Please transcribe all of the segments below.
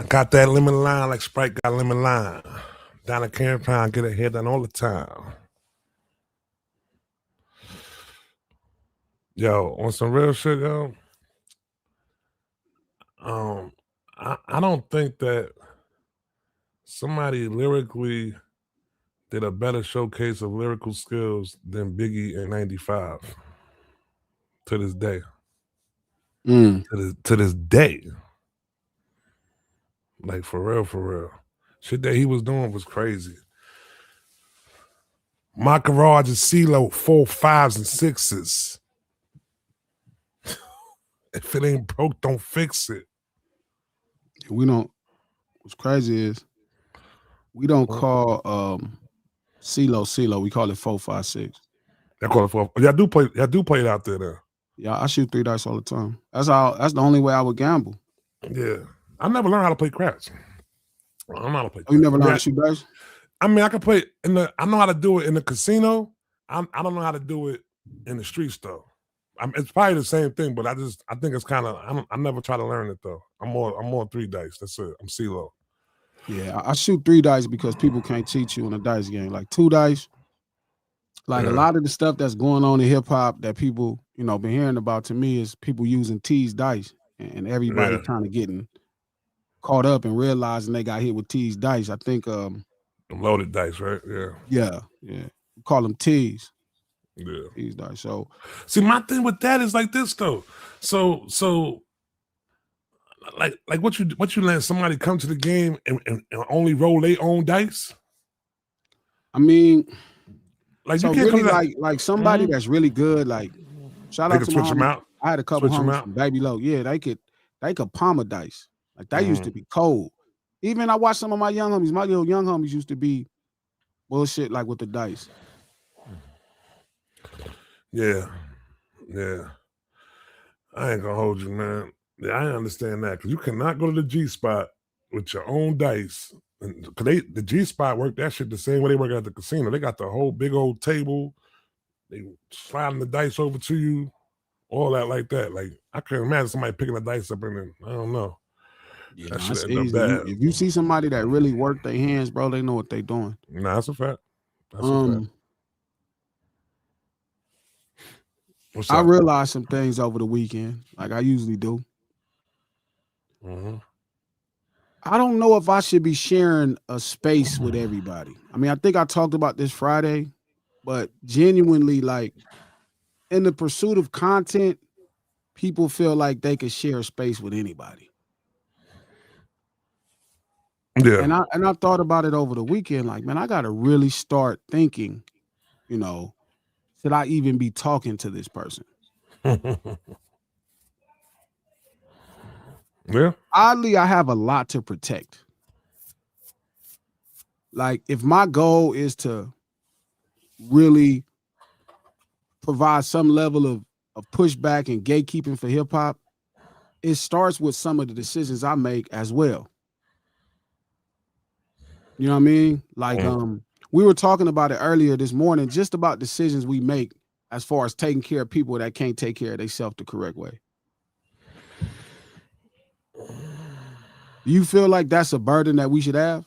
I got that lemon lime like Sprite got lemon lime. Down at Camp Town, get a hair done all the time. Yo, on some real shit, yo. I don't think that somebody lyrically did a better showcase of lyrical skills than Biggie in '95. To this day. To this day. Like for real. Shit that he was doing was crazy. My garage is CeeLo 4, 5s, and 6s. If it ain't broke, don't fix it. We don't. What's crazy is we don't call CeeLo. We call it 4, 5, 6. I call it 4. Y'all do play it out there though. Yeah, I shoot 3 dice all the time. That's the only way I would gamble. Yeah. I never learned how to play craps. I don't know how to play craps. You never learned how to shoot dice? I mean, I can play I know how to do it in the casino. I don't know how to do it in the streets though. It's probably the same thing, but I think it's kind of I never try to learn it though. I'm more 3 dice. That's it. I'm CeeLo. Yeah, I shoot 3 dice because people can't cheat you in a dice game. Like 2 dice, like a lot of the stuff that's going on in hip hop that people been hearing about to me is people using teased dice, and everybody kind of getting caught up and realizing they got hit with teased dice. I think loaded dice, right? Yeah. We call them tees. Yeah. Teased dice. So see, my thing with that is like this though. So like what you let somebody come to the game and only roll their own dice? I mean, like so you can't really like somebody that's really good. Like shout out to switch them out. I had a couple homies from Baby Low. Yeah, they could palm a dice. Like that used to be cold. Even I watched some of my young homies. My little young homies used to be bullshit like with the dice. Yeah. I ain't gonna hold you, man. Yeah, I understand that because you cannot go to the G spot with your own dice. Cause the G spot work that shit the same way they work at the casino. They got the whole big old table. They sliding the dice over to you, all that like that. Like I can't imagine somebody picking the dice up and then I don't know. Yeah, that's easy. If you see somebody that really work their hands, bro, they know what they doing. Nah, that's a fact. That's a fact. I realized some things over the weekend, like I usually do. I don't know if I should be sharing a space with everybody. I mean, I think I talked about this Friday, but genuinely, like in the pursuit of content, people feel like they could share a space with anybody. Yeah. And I thought about it over the weekend, like, man, I gotta really start thinking, should I even be talking to this person? Yeah. Oddly, I have a lot to protect. Like, if my goal is to really provide some level of pushback and gatekeeping for hip hop, it starts with some of the decisions I make as well. You know what I mean? Like, we were talking about it earlier this morning, just about decisions we make as far as taking care of people that can't take care of themselves the correct way. Do you feel like that's a burden that we should have?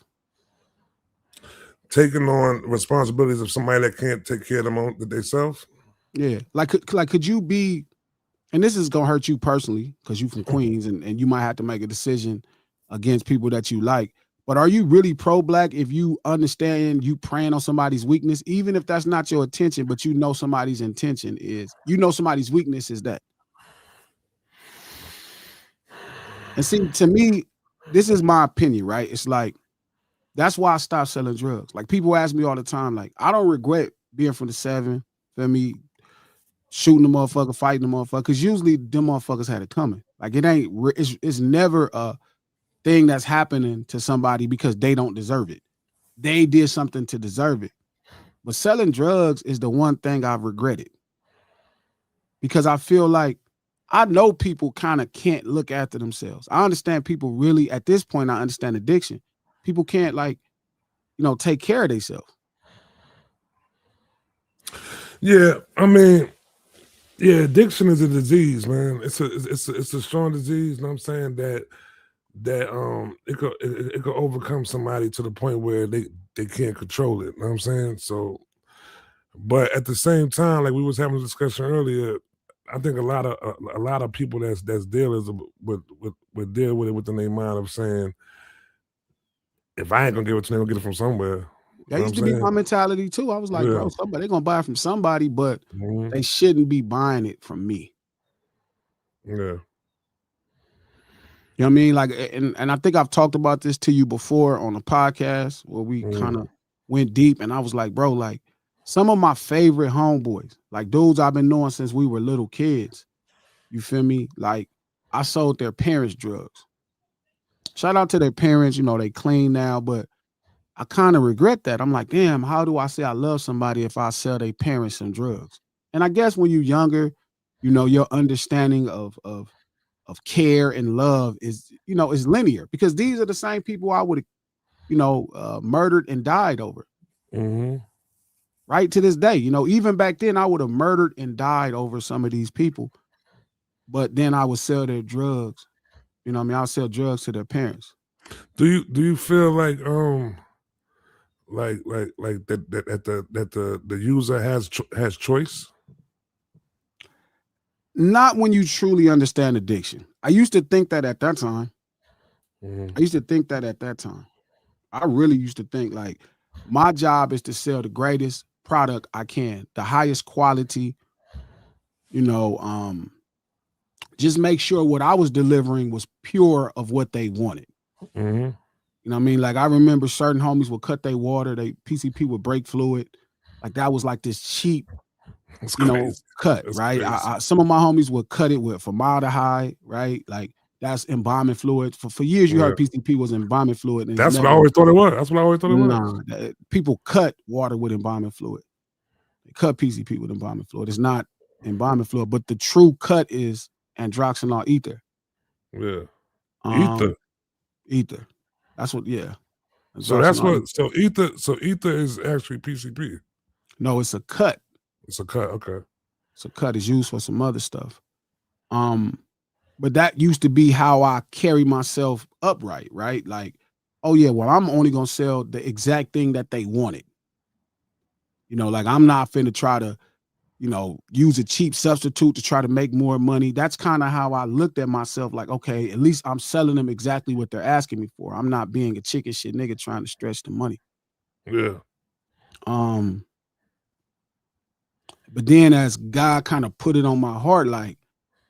Taking on responsibilities of somebody that can't take care of them themselves? Yeah. Like could you be, and this is gonna hurt you personally because you from Queens and you might have to make a decision against people that you like. But are you really pro-black if you understand you preying on somebody's weakness, even if that's not your intention, but you know somebody's intention is, somebody's weakness is that? And see, to me, this is my opinion, right? It's like, that's why I stopped selling drugs. Like people ask me all the time, like, I don't regret being from the 7, feel me, shooting the motherfucker, fighting the motherfucker, because usually them motherfuckers had it coming. Like it's never a thing that's happening to somebody because they don't deserve it. They did something to deserve it. But selling drugs is the one thing I've regretted. Because I feel like I know people kind of can't look after themselves. I understand people really, at this point, I understand addiction. People can't take care of themselves. Yeah, I mean, yeah, addiction is a disease, man. It's a strong disease, you know what I'm saying, that that it could overcome somebody to the point where they can't control it. You know what I'm saying? So, but at the same time, like we was having a discussion earlier, I think a lot of people that's dealers would deal with it within their mind of saying, if I ain't gonna give it to them, I'm gonna get it from somewhere. That used to be my mentality too. I was like, bro, somebody gonna buy it from somebody, but they shouldn't be buying it from me. Yeah. You know what I mean? Like, and I think I've talked about this to you before on a podcast where we kind of went deep, and I was like, bro, like some of my favorite homeboys, like dudes I've been knowing since we were little kids. You feel me? Like I sold their parents drugs. Shout out to their parents, you know, they clean now, but I kind of regret that. I'm like, damn, how do I say I love somebody if I sell their parents some drugs? And I guess when you're younger, you know, your understanding of care and love is, you know, is linear, because these are the same people I would have, you know, murdered and died over. Right to this day, you know, even back then I would have murdered and died over some of these people, but then I would sell their drugs. You know what I mean? I'll sell drugs to their parents. Do you feel like that the user has choice? Not when you truly understand addiction. I used to think that at that time. I really used to think like my job is to sell the greatest product I can, the highest quality, you know, just make sure what I was delivering was pure of what they wanted. You know what I mean? Like I remember certain homies would cut their water, they PCP would break fluid. Like that was like this cheap, you know, cut, right? Some of my homies would cut it with formaldehyde, right? Like that's embalming fluid. For years, you heard PCP was embalming fluid. And that's what I always thought it was. People cut water with embalming fluid. They cut PCP with embalming fluid. It's not embalming fluid, but the true cut is androxanol ether. Yeah. Ether. That's what, yeah. So that's what, so ether is actually PCP. No, it's a cut. It's a cut, okay. It's a cut. It's used for some other stuff. But that used to be how I carry myself upright, right? Like, oh yeah, well, I'm only gonna sell the exact thing that they wanted. You know, like I'm not finna try to, you know, use a cheap substitute to try to make more money. That's kind of how I looked at myself. Like, okay, at least I'm selling them exactly what they're asking me for. I'm not being a chicken shit nigga trying to stretch the money. Yeah. But then as God kind of put it on my heart, like,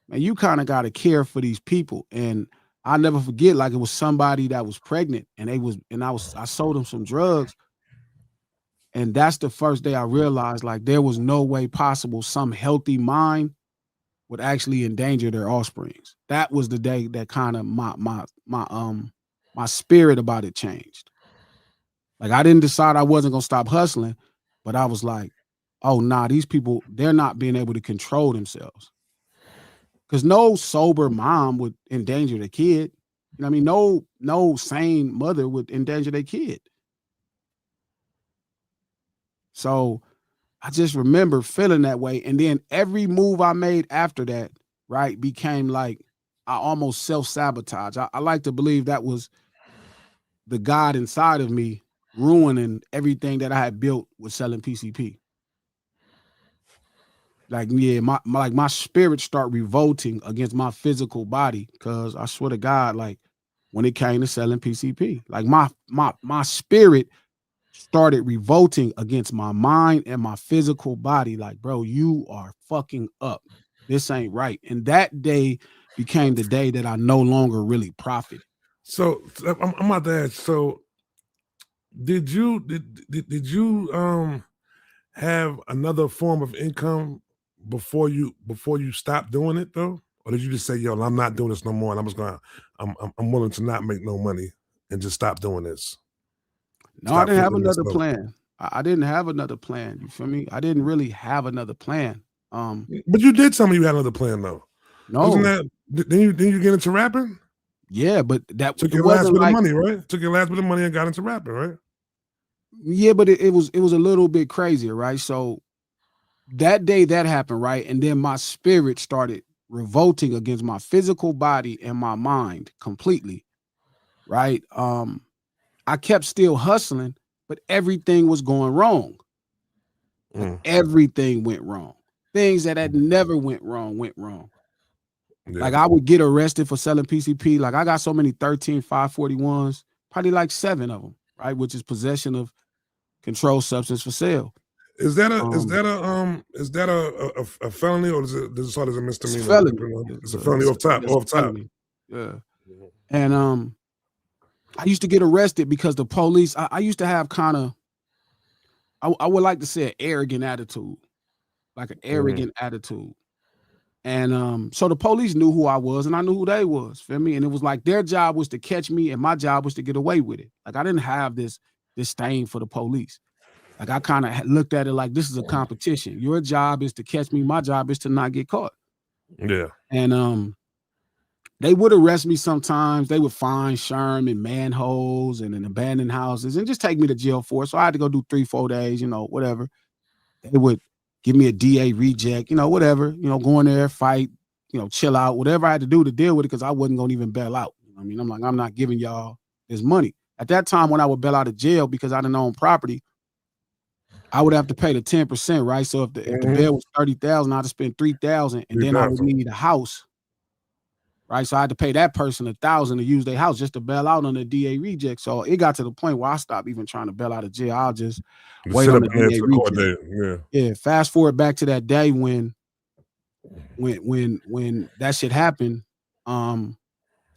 man, you kind of got to care for these people. And I'll never forget, like it was somebody that was pregnant and I sold them some drugs. And that's the first day I realized like there was no way possible some healthy mind would actually endanger their offsprings. That was the day that kind of my spirit about it changed. Like I didn't decide I wasn't gonna stop hustling, but I was like, oh nah, these people, they're not being able to control themselves. Because no sober mom would endanger the kid. You know what I mean? No sane mother would endanger their kid. So I just remember feeling that way. And then every move I made after that, right, became like I almost self-sabotage. I like to believe that was the God inside of me ruining everything that I had built with selling PCP. Like, yeah, my spirit start revolting against my physical body, because I swear to God, like when it came to selling PCP, like my spirit started revolting against my mind and my physical body. Like, bro, you are fucking up. This ain't right. And that day became the day that I no longer really profited. So I'm about to ask, so did you have another form of income before you stopped doing it though? Or did you just say, yo, I'm not doing this no more and I'm willing to not make no money and just stop doing this? No, I didn't have another plan. I didn't have another plan. You feel me? I didn't really have another plan. But you did tell me you had another plan though. No. Wasn't that, didn't you get into rapping? Yeah, but that took your last bit of money, right? Took your last bit of money and got into rapping, right? Yeah, but it was a little bit crazier, right? So that day that happened, right? And then my spirit started revolting against my physical body and my mind completely. right? I kept still hustling, but everything was going wrong. Like everything went wrong. Things that had never went wrong. Yeah. Like I would get arrested for selling PCP. Like I got so many 13 541s, probably like 7 of them, right? Which is possession of controlled substance for sale. Is that a felony, or is it start as a misdemeanor? It's felony. It's a felony off top. Yeah. And I used to get arrested because the police, I used to have kind of, I would like to say an arrogant attitude. Like an arrogant attitude. And so the police knew who I was and I knew who they was, feel me? And it was like their job was to catch me and my job was to get away with it. Like I didn't have this disdain for the police. Like I kind of looked at it like this is a competition. Your job is to catch me. My job is to not get caught. Yeah. And they would arrest me sometimes. They would find Sherm in manholes and in abandoned houses and just take me to jail for it. So I had to go do 3-4 days, whatever. They would give me a DA reject, whatever, go in there, fight, chill out, whatever I had to do to deal with it, because I wasn't going to even bail out. I mean, I'm like, I'm not giving y'all this money. At that time, when I would bail out of jail because I didn't own property, I would have to pay the 10%, right? So if the bail was $30,000, I'd have spent $3,000, and then I would need a house, right? So I had to pay that person $1,000 to use their house just to bail out on the DA reject. So it got to the point where I stopped even trying to bail out of jail. I'll just wait on the DA reject. Yeah. Fast forward back to that day when that shit happened.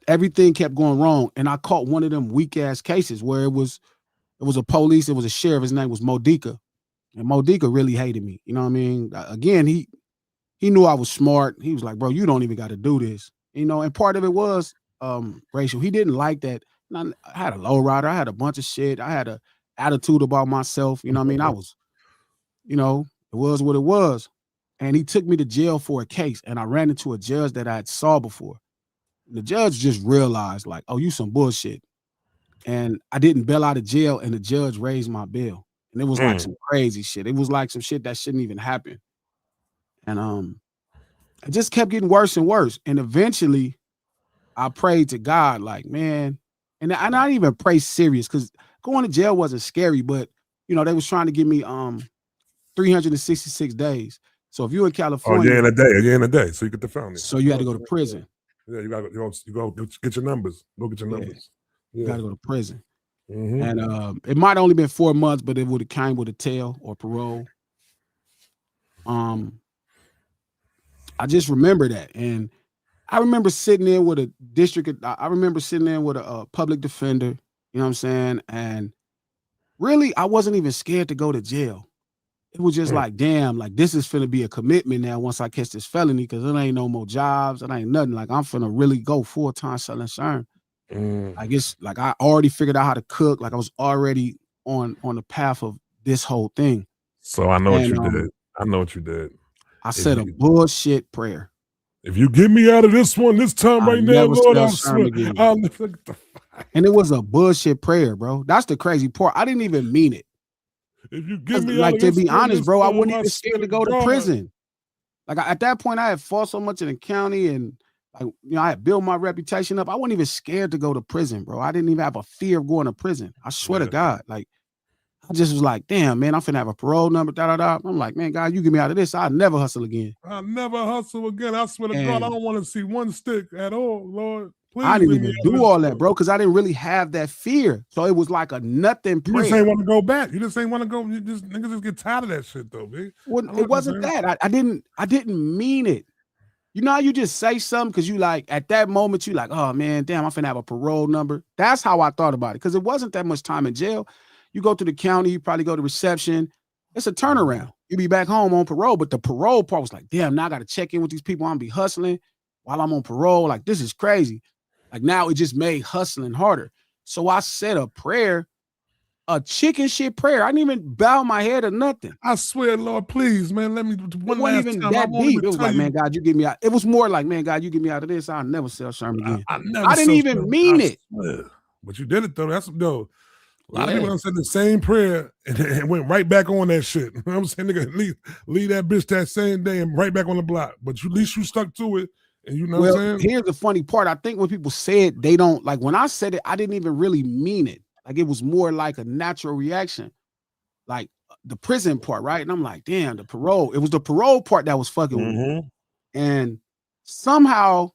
Everything kept going wrong, and I caught one of them weak ass cases where it was a police, it was a sheriff. His name was Modica. And Modica really hated me. You know what I mean? Again, he knew I was smart. He was like, bro, you don't even got to do this. And part of it was racial. He didn't like that. I had a low rider. I had a bunch of shit. I had an attitude about myself. You know what I mean? I was, it was what it was. And he took me to jail for a case. And I ran into a judge that I had saw before. And the judge just realized, like, oh, you some bullshit. And I didn't bail out of jail, and the judge raised my bail. And it was like some crazy shit. It was like some shit that shouldn't even happen. And it just kept getting worse and worse. And eventually I prayed to God, like, man, and I not even pray serious, because going to jail wasn't scary, but they was trying to give me 366 days. So if you're in California, in a day, so you get the felony. So you had to go to prison. Yeah, you go get your numbers. Go get your numbers. Yeah. You got to go to prison. And it might only been 4 months, but it would have came with a tail or parole. I just remember that. And I remember sitting in with a public defender, you know what I'm saying? And really, I wasn't even scared to go to jail. It was just like, damn, like this is finna be a commitment now once I catch this felony, because there ain't no more jobs. It ain't nothing. Like I'm finna really go full-time selling Sherm. I guess like I already figured out how to cook. Like I was already on the path of this whole thing. So I know what you did. I know what you did. I said a bullshit prayer. If you get me out of this one this time right now, Lord, I swear. And it was a bullshit prayer, bro. That's the crazy part. I didn't even mean it. If you give me like, to be honest, bro, I wouldn't even scared to go to prison. Like at that point, I had fought so much in the county, and like, I had built my reputation up. I wasn't even scared to go to prison, bro. I didn't even have a fear of going to prison. I swear to God. Like, I just was like, damn, man, I'm finna have a parole number, da-da-da. I'm like, man, God, you get me out of this, I'll never hustle again. I'll never hustle again. I swear to God, I don't want to see one stick at all, Lord. Please, I didn't even do all that, bro, because I didn't really have that fear. So it was like a nothing prayer. You just ain't want to go back. You just ain't want to go. Niggas just get tired of that shit, though, man. Well, it wasn't that. I didn't mean it. You know how you just say something because you like, at that moment, you like, oh, man, damn, I'm finna have a parole number. That's how I thought about it, because it wasn't that much time in jail. You go to the county, you probably go to reception. It's a turnaround. You be back home on parole, but the parole part was like, damn, now I got to check in with these people. I'm gonna be hustling while I'm on parole. Like, this is crazy. Like, now it just made hustling harder. So I said a prayer, a chicken shit prayer. I didn't even bow my head or nothing. I swear, Lord, please, man, let me one last time. It wasn't even that deep. It was like, man, God, you get me out. It was more like, man, God, you get me out of this. I'll never sell Sherm again. I didn't even mean it. But you did it, though. That's no. A lot of people done said the same prayer and went right back on that shit. You know what I'm saying? Nigga, leave that bitch that same day and right back on the block. But at least you stuck to it And you know what I'm saying? Here's the funny part. I think when people say it, they don't like. When I said it, I didn't even really mean it. Like, it was more like a natural reaction, like the prison part, right? And I'm like, damn, the parole. It was the parole part that was fucking with me. And somehow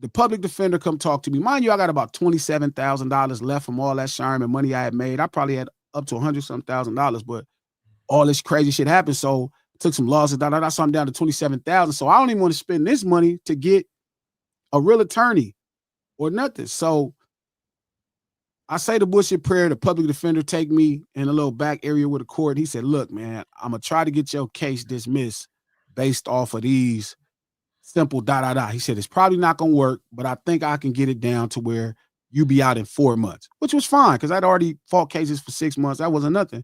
the public defender come talk to me. Mind you, I got about $27,000 left from all that Sherman money I had made. I probably had up to $100-some-thousand, but all this crazy shit happened. So I took some losses, so I'm down to 27,000. So I don't even want to spend this money to get a real attorney or nothing. So I say the bullshit prayer. The public defender take me in a little back area with the court. He said, look, man, I'm going to try to get your case dismissed based off of these simple He said, it's probably not going to work, but I think I can get it down to where you be out in 4 months, which was fine because I'd already fought cases for 6 months. That wasn't nothing.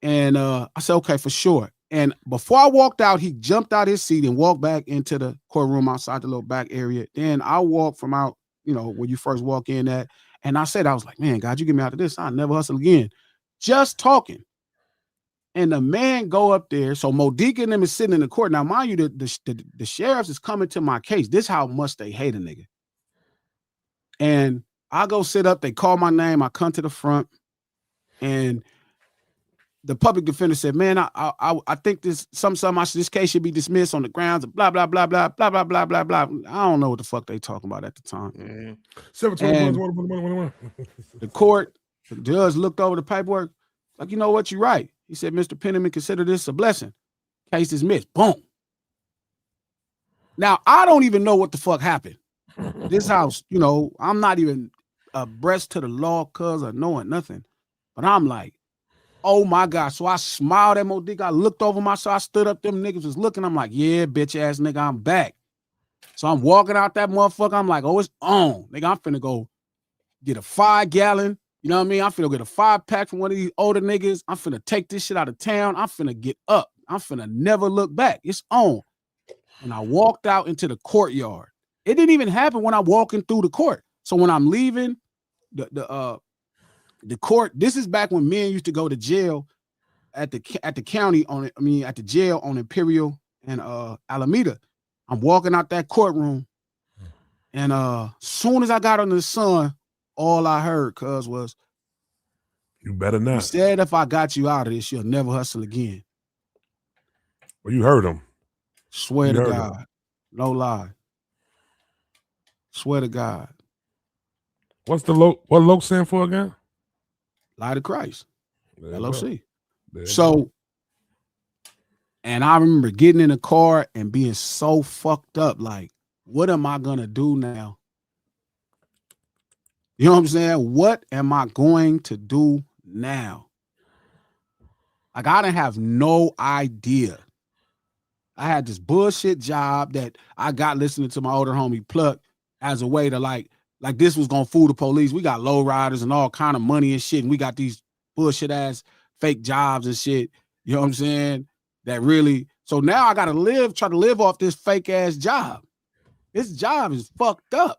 And I said, okay, for sure. And before I walked out, he jumped out his seat and walked back into the courtroom outside the little back area. Then I walked from out, when you first walk in at, and I said, I was like, man, God, you get me out of this. I'll never hustle again. Just talking. And the man go up there. So Modique and them is sitting in the court. Now, mind you, the sheriffs is coming to my case. This how much they hate a nigga. And I go sit up. They call my name. I come to the front. And the public defender said, man, I think this case should be dismissed on the grounds of blah, blah, blah, blah, blah, blah, blah, blah, blah. I don't know what the fuck they talking about at the time. 721. The court, the judge looked over the paperwork, like, you know what, you're right. He said, Mr. Penniman, consider this a blessing. Case dismissed. Boom. Now, I don't even know what the fuck happened. This house, I'm not even abreast to the law cuz or knowing nothing. But I'm like, oh my God. So I smiled at Modique. I looked over myself. I stood up. Them niggas was looking. I'm like, yeah, bitch ass nigga, I'm back. So I'm walking out that motherfucker. I'm like, oh, it's on. Nigga, I'm finna go get a 5-gallon. You know what I mean? I'm finna get a 5-pack from one of these older niggas. I'm finna take this shit out of town. I'm finna get up. I'm finna never look back. It's on. And I walked out into the courtyard. It didn't even happen when I'm walking through the court. So when I'm leaving the court, this is back when men used to go to jail at the county at the jail on Imperial and Alameda. I'm walking out that courtroom, and soon as I got under the sun, all I heard, cuz, was, you better not. You said if I got you out of this, you'll never hustle again. Well, you heard him. Swear to God. No lie. Swear to God. What's what LOC stand for again? Lie to Christ. LOC. So, so, and I remember getting in the car and being so fucked up. Like, what am I going to do now? You know what I'm saying? What am I going to do now? Like, I didn't have no idea. I had this bullshit job that I got listening to my older homie Pluck as a way to like this was going to fool the police. We got low riders and all kind of money and shit. And we got these bullshit ass fake jobs and shit. You know what I'm saying? That really, so now I got to try to live off this fake ass job. This job is fucked up.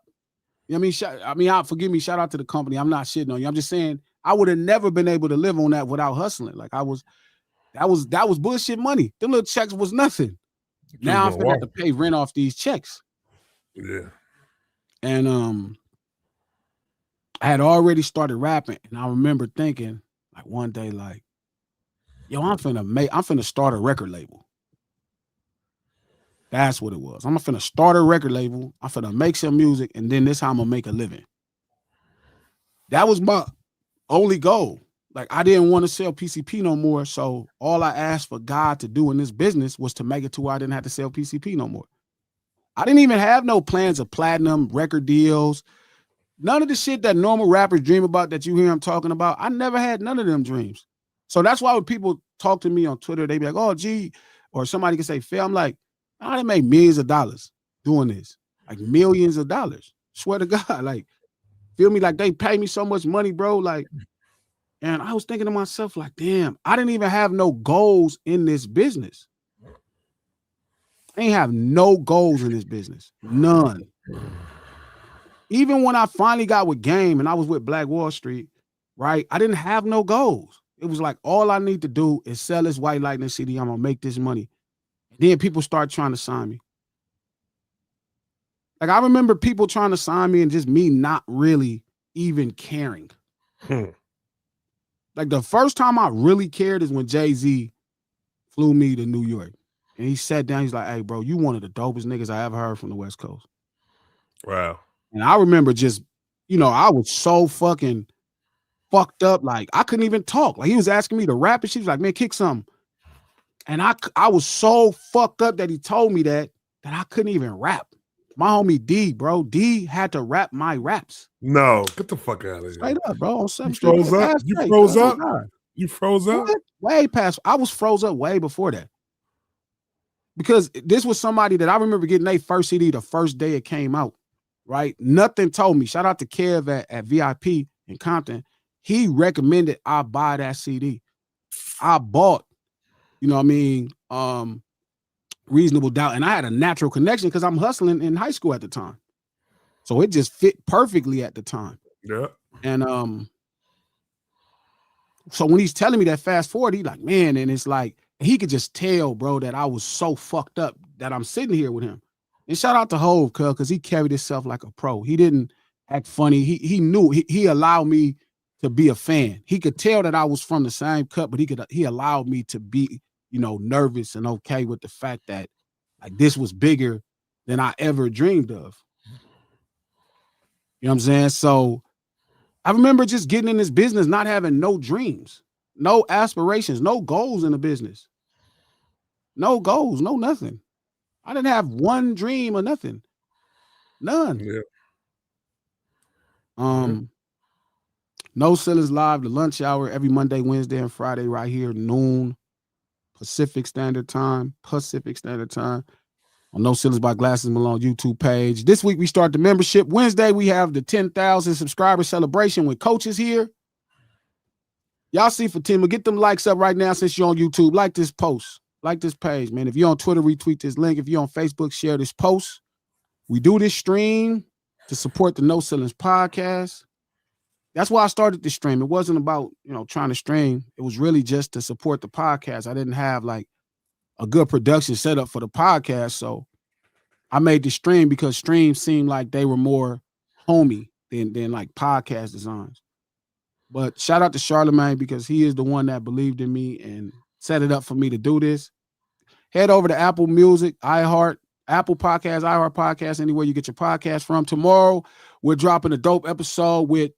You know what I mean? Forgive me, shout out to the company. I'm not shitting on you. I'm just saying I would have never been able to live on that without hustling. Like that was bullshit money. Them little checks was nothing. Now I'm gonna have to pay rent off these checks. Yeah. And I had already started rapping, and I remember thinking, like, one day, like, yo, I'm finna start a record label. That's what it was. I'm finna start a record label. I'm finna make some music, and then this how I'm gonna make a living. That was my only goal. Like, I didn't want to sell PCP no more, so all I asked for God to do in this business was to make it to where I didn't have to sell PCP no more. I didn't even have no plans of platinum, record deals, none of the shit that normal rappers dream about that you hear them talking about. I never had none of them dreams. So that's why when people talk to me on Twitter, they be like, oh, gee, or somebody can say, Phil, I'm like, I done made millions of dollars doing this, like millions of dollars. Swear to God, like, feel me? Like, they pay me so much money, bro. Like, and I was thinking to myself, like, damn, I didn't even have no goals in this business. I ain't have no goals in this business. None. Even when I finally got with Game and I was with Black Wall Street, right? I didn't have no goals. It was like, all I need to do is sell this White Lightning CD. I'm going to make this money. Then people start trying to sign me. Like I remember people trying to sign me and just me not really even caring. Like the first time I really cared is when Jay-Z flew me to New York. And he sat down, he's like, hey, bro, you one of the dopest niggas I ever heard from the West Coast. Wow. And I remember just, I was so fucking fucked up. Like I couldn't even talk. Like he was asking me to rap and she was like, man, kick something. And I was so fucked up that he told me that I couldn't even rap. My homie D, bro, D had to rap my raps. No, get the fuck out of here. Straight up, bro. On 7th You Street. froze up? You froze up? You froze up? Way past. I was froze up way before that. Because this was somebody that I remember getting their first CD the first day it came out, right? Nothing told me. Shout out to Kev at VIP in Compton. He recommended I buy that CD. I bought, Reasonable Doubt. And I had a natural connection because I'm hustling in high school at the time. So it just fit perfectly at the time. Yeah. And so when he's telling me that fast forward, he's like, man, and it's like, he could just tell, bro, that I was so fucked up that I'm sitting here with him. And shout out to Hove, because he carried himself like a pro. He didn't act funny. He knew he allowed me to be a fan. He could tell that I was from the same cut, but he allowed me to be, nervous and okay with the fact that like this was bigger than I ever dreamed of. You know what I'm saying? So I remember just getting in this business, not having no dreams, no aspirations, no goals in the business. No goals, no nothing. I didn't have one dream or nothing. None. Yeah. No Ceilings Live, the lunch hour, every Monday, Wednesday, and Friday, right here, noon, Pacific Standard Time, on No Ceilings by Glasses Malone YouTube page. This week, we start the membership. Wednesday, we have the 10,000 subscriber celebration with coaches here. Y'all see Fatima, get them likes up right now since you're on YouTube. Like this post. Like this page, man. If you're on Twitter, retweet this link. If you're on Facebook, share this post. We do this stream to support the No Ceilings podcast. That's why I started the stream. It wasn't about, trying to stream. It was really just to support the podcast. I didn't have like a good production set up for the podcast. So I made the stream because streams seemed like they were more homey than like podcast designs. But shout out to Charlemagne because he is the one that believed in me and set it up for me to do this. Head over to Apple Music, Apple Podcasts, iHeart Podcasts, anywhere you get your podcast from. Tomorrow, we're dropping a dope episode with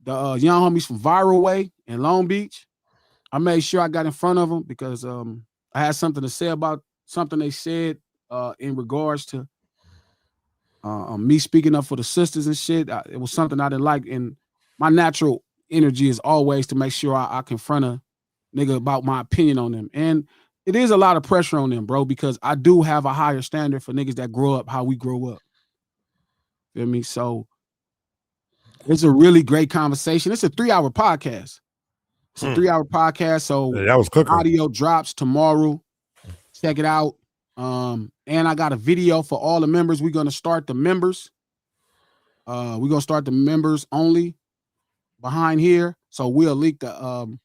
the young homies from Viral Way in Long Beach. I made sure I got in front of them because I had something to say about something they said in regards to me speaking up for the sisters and shit. It was something I didn't like, and my natural energy is always to make sure I confront a nigga about my opinion on them. And it is a lot of pressure on them, bro, because I do have a higher standard for niggas that grow up how we grow up. Feel me? So it's a really great conversation. It's a 3-hour podcast. It's a 3-hour podcast. So yeah, I was cooking. Audio drops tomorrow. Check it out. And I got a video for all the members. We're going to start the members. We're going to start the members only behind here. So we'll leak an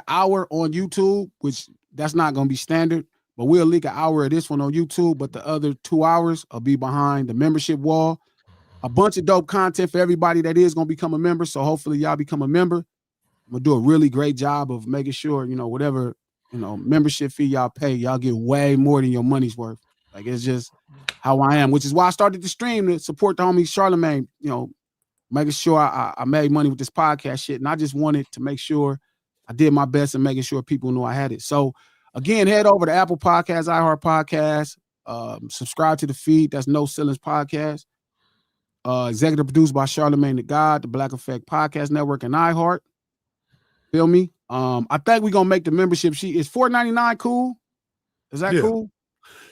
hour on YouTube, which that's not going to be standard, but we'll leak an hour of this one on YouTube, but the other 2 hours will be behind the membership wall. A bunch of dope content for everybody that is going to become a member. So hopefully y'all become a member. I'm going to do a really great job of making sure, whatever, membership fee y'all pay, y'all get way more than your money's worth. Like, it's just how I am, which is why I started the stream to support the homie Charlemagne, making sure I made money with this podcast shit. And I just wanted to make sure I did my best in making sure people knew I had it. So again, head over to Apple Podcasts, iHeart Podcasts, subscribe to the feed. That's No Ceilings Podcast. Executive produced by Charlemagne the God, the Black Effect Podcast Network, and iHeart. Feel me? I think we're gonna make the membership sheet. Is $4.99 cool? Is that cool?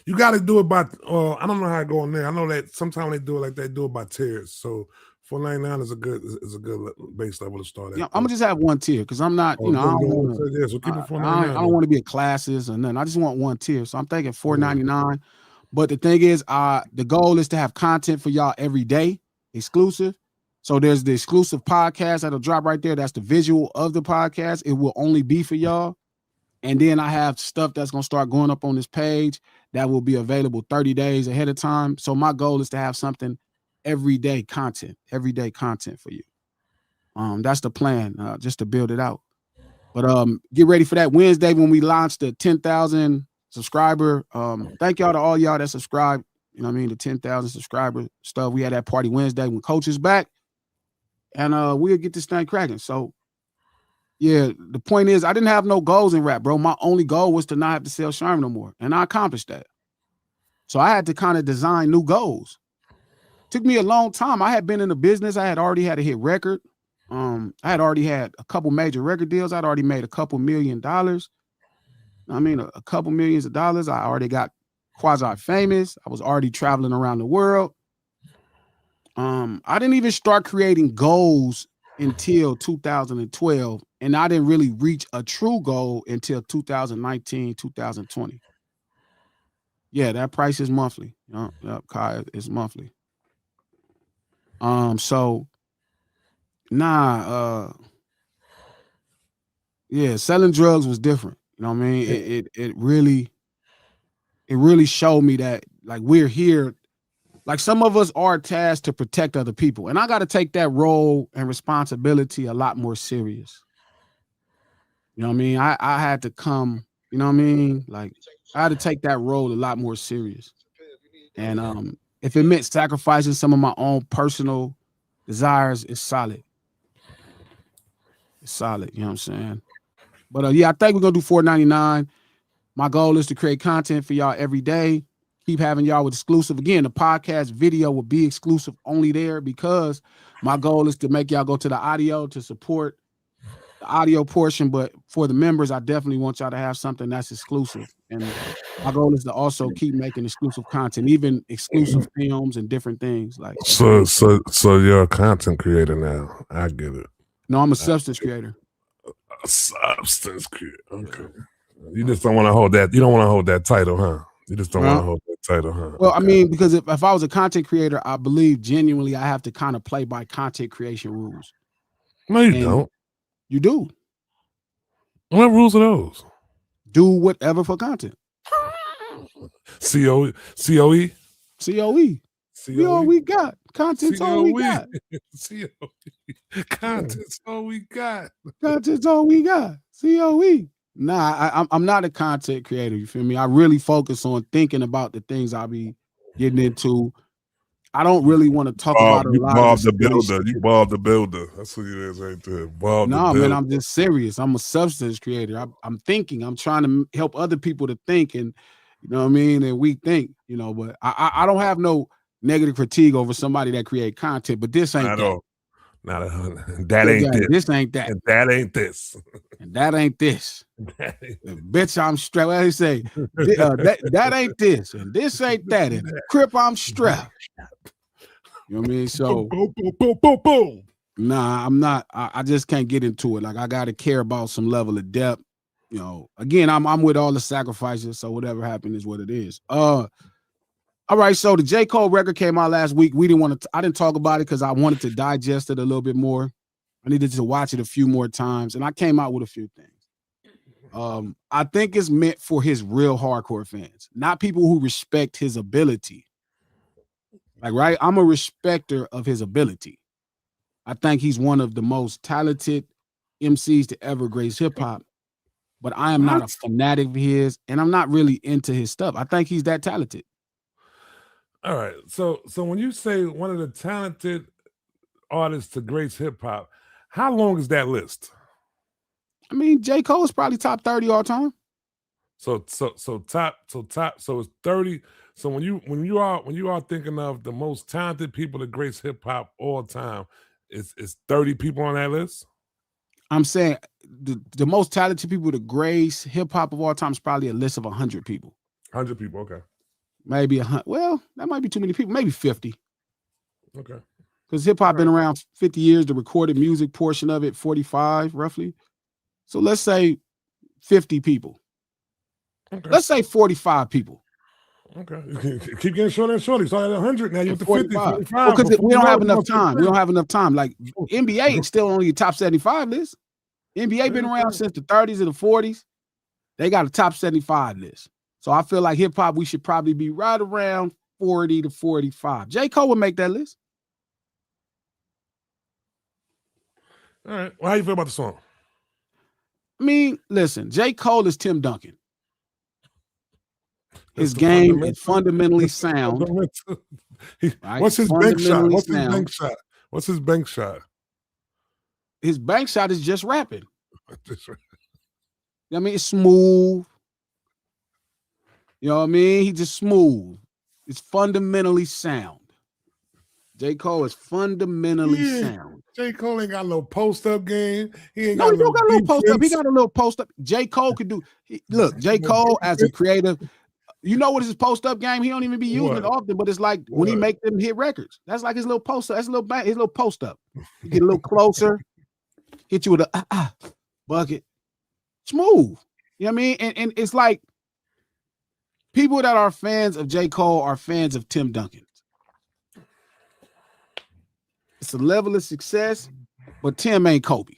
You got to do it by. I don't know how it go on there. I know that sometimes they do it like they do it by tiers. So $4.99 is a good base level to start at. Yeah, I'm gonna just have one tier because I'm not. I don't want to be a classes or nothing. I just want one tier. So I'm thinking $4.99. But the thing is, the goal is to have content for y'all every day, exclusive. So there's the exclusive podcast that'll drop right there. That's the visual of the podcast. It will only be for y'all. And then I have stuff that's going to start going up on this page that will be available 30 days ahead of time. So my goal is to have something everyday content for you. That's the plan, just to build it out. But get ready for that Wednesday when we launch the 10,000 subscriber. Thank y'all to all y'all that subscribe. You know what I mean? The 10,000 subscriber stuff. We had that party Wednesday when Coach is back. And we'll get this thing cracking. So yeah, the point is I didn't have no goals in rap, bro. My only goal was to not have to sell Sherm no more. And I accomplished that. So I had to kind of design new goals. Took me a long time. I had been in the business. I had already had a hit record. I had already had a couple major record deals. I'd already made a couple $1 million. I mean, a couple millions of dollars. I already got quasi famous. I was already traveling around the world. I didn't even start creating goals until 2012, and I didn't really reach a true goal until 2019, 2020. Yeah, that price is monthly. Yep, Kai, it's monthly. So yeah, selling drugs was different. You know what I mean? It really showed me that like we're here. Like some of us are tasked to protect other people. And I got to take that role and responsibility a lot more serious. You know what I mean? I had to come, you know what I mean? Like I had to take that role a lot more serious. And if it meant sacrificing some of my own personal desires, it's solid. It's solid, you know what I'm saying? But yeah, I think we're gonna do $4.99. My goal is to create content for y'all every day. Keep having y'all with exclusive. Again, the podcast video will be exclusive only there because my goal is to make y'all go to the audio to support the audio portion. But for the members, I definitely want y'all to have something that's exclusive. And my goal is to also keep making exclusive content, even exclusive films and different things. Like so you're a content creator now. I get it. No, I'm a substance creator. A substance creator. Okay. You just don't want to hold that. You don't want to hold that title, huh? You just don't want to hold that title, huh? Well, okay. I mean, because if I was a content creator, I believe genuinely I have to kind of play by content creation rules. No, you don't. You do. What rules are those? Do whatever for content. COE. We all we got. Content's all we got. Content's all we got. Content's all we got. COE. Nah, I'm not a content creator. You feel me? I really focus on thinking about the things I'll be getting into. I don't really want to talk about a lot Bob the Builder. You Bob the Builder. That's who you is right there. Bob the Builder. Man, I'm just serious. I'm a substance creator. I'm thinking. I'm trying to help other people to think, and you know what I mean. And we think, you know. But I don't have no negative critique over somebody that create content. But this ain't not that. All. Not that ain't this. This ain't that. And that ain't this. And that ain't this. Bitch, I'm strapped. What they say? That ain't this. And this ain't that. And Crip, I'm strapped. You know what I mean? So, boom. Nah, I'm not. I just can't get into it. Like I got to care about some level of depth. You know. Again, I'm with all the sacrifices. So whatever happened is what it is. All right, so the J. Cole record came out last week. I didn't talk about it because I wanted to digest it a little bit more. I needed to watch it a few more times, and I came out with a few things. I think it's meant for his real hardcore fans, not people who respect his ability. Like, right? I'm a respecter of his ability. I think he's one of the most talented MCs to ever grace hip-hop, but I am not a fanatic of his, and I'm not really into his stuff. I think he's that talented. All right. So when you say one of the talented artists to grace hip hop, how long is that list? I mean, J. Cole is probably top 30 all time. So it's 30. So when you are thinking of the most talented people to grace hip hop all time, it's 30 people on that list? I'm saying the most talented people to grace hip hop of all time is probably a list of 100 people. 100 people, okay. Maybe 100. Well, that might be too many people. Maybe 50. Okay. Because hip hop been around 50 years. The recorded music portion of it, 45 roughly. So let's say 50 people. Okay. Let's say 45 people. Okay. Keep getting shorter and shorter. So at 100 now, you're at the 50, 45. Well, because we don't have enough time. We don't have enough time. Like NBA is still only a top 75 list. NBA been around since the 30s and the 40s. They got a top 75 list. So I feel like hip hop, we should probably be right around 40 to 45. J. Cole would make that list. All right. Well, how you feel about the song? I mean, listen, J. Cole is Tim Duncan. His Mr. game is Fundamental. fundamentally Mr. sound. Fundamental. Right? What's his bank shot? Fundamentally What's his sound. bank shot? What's his bank shot? His bank shot is just rapping. I mean, it's smooth. You know what I mean? He just smooth. It's fundamentally sound. J. Cole is fundamentally sound. J. Cole ain't got no post-up game. He ain't No, got he don't got a little post up. He defense. got a little post up. J. Cole could do. Look, J. Cole as a creative, you know what is his post up game? He don't even be using it often, but it's like when he make them hit records. That's like his little post up. That's his little post up. He get a little closer, hit you with a bucket, smooth. You know what I mean? And it's like people that are fans of J. Cole are fans of Tim Duncan. It's a level of success, but Tim ain't Kobe.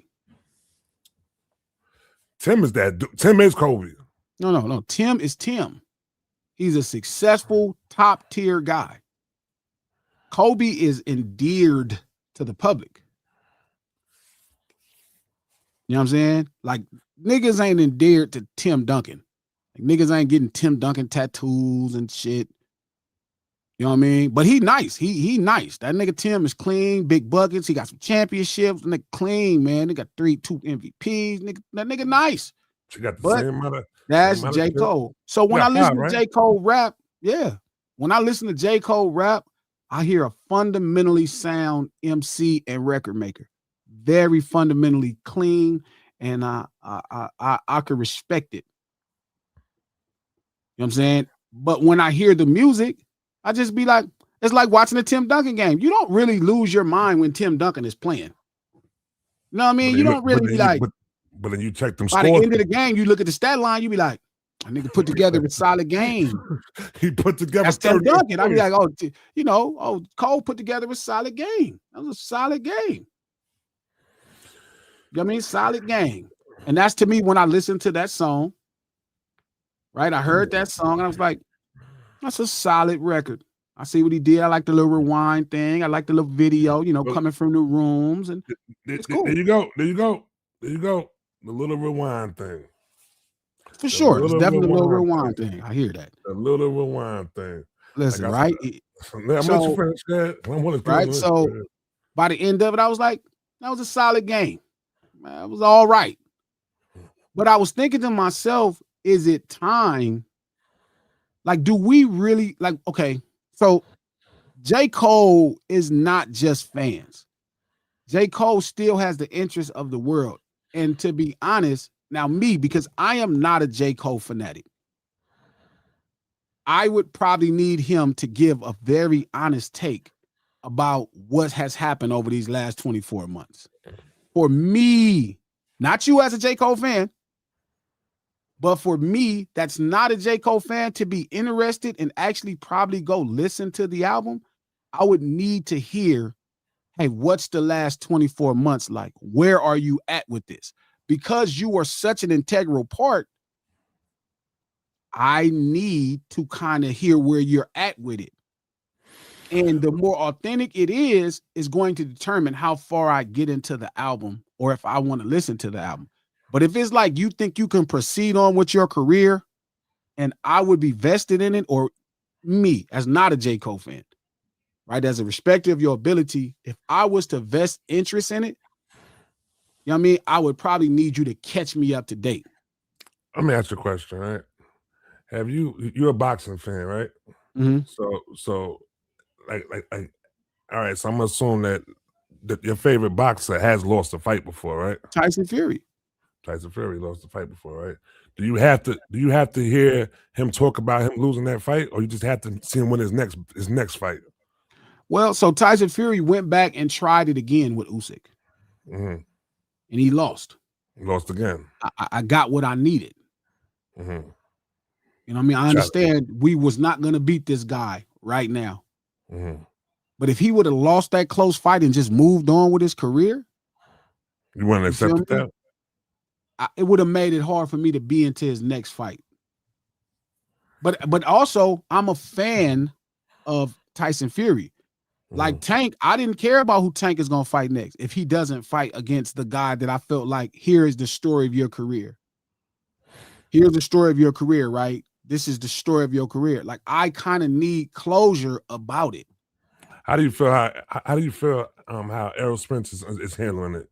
Tim is that. Tim is Kobe. No. Tim is Tim. He's a successful top tier guy. Kobe is endeared to the public. You know what I'm saying? Like niggas ain't endeared to Tim Duncan. Like, niggas ain't getting Tim Duncan tattoos and shit. You know what I mean? But he nice. He nice. That nigga Tim is clean, big buckets. He got some championships. Nigga clean, man. They got 2 MVPs. That nigga nice. She got the But same amount of. That's J. Cole. So when I listen to J. Cole rap, when I listen to J. Cole rap, I hear a fundamentally sound MC and record maker. Very fundamentally clean, and I could respect it. You know what I'm saying? But when I hear the music, I just be like, it's like watching a Tim Duncan game. You don't really lose your mind when Tim Duncan is playing. You know what I mean? You don't really be like. But then you check them by scores. the end of the game, you look at the stat line, you be like, a nigga put together a solid game. He put together. That's Tim Duncan. I be like, Cole put together a solid game. That was a solid game. You know what I mean? Solid game. And that's to me when I listened to that song, right? I heard that song and I was like, that's a solid record. I see what he did. I like the little rewind thing. I like the little video, coming from the rooms. And it's cool. There you go. The little rewind thing. For sure. It's definitely a little rewind thing. I hear that. A little rewind thing. Listen, right? Right? So by the end of it, I was like, that was a solid game. That was all right. But I was thinking to myself, is it time? Like, do we really okay? So J. Cole is not just fans. J. Cole still has the interest of the world. And to be honest, now me, because I am not a J. Cole fanatic, I would probably need him to give a very honest take about what has happened over these last 24 months. For me, not you as a J. Cole fan, but for me, that's not a J. Cole fan to be interested and actually probably go listen to the album, I would need to hear, hey, what's the last 24 months like? Where are you at with this? Because you are such an integral part, I need to kind of hear where you're at with it. And the more authentic it is going to determine how far I get into the album or if I want to listen to the album. But if it's like you think you can proceed on with your career and I would be vested in it, or me as not a J. Cole fan, right? As a respecter of your ability, if I was to vest interest in it, you know what I mean? I would probably need you to catch me up to date. Let me ask you a question, right? You're a boxing fan, right? Mm-hmm. So like, all right, so I'm gonna assume that your favorite boxer has lost a fight before, right? Tyson Fury lost a fight before, right? Do you have to hear him talk about him losing that fight, or you just have to see him win his next fight? Well, so Tyson Fury went back and tried it again with Usyk, and he lost. Lost again. I got what I needed. Mm-hmm. You know what I mean? I understand we was not going to beat this guy right now. Mm-hmm. But if he would have lost that close fight and just moved on with his career, you wouldn't have accepted that? It would have made it hard for me to be into his next fight. But also, I'm a fan of Tyson Fury. Like Tank, I didn't care about who Tank is going to fight next if he doesn't fight against the guy that I felt like, here is the story of your career. Here's the story of your career, right? This is the story of your career. Like, I kind of need closure about it. How do you feel? How do you feel? How Errol Spence is handling it?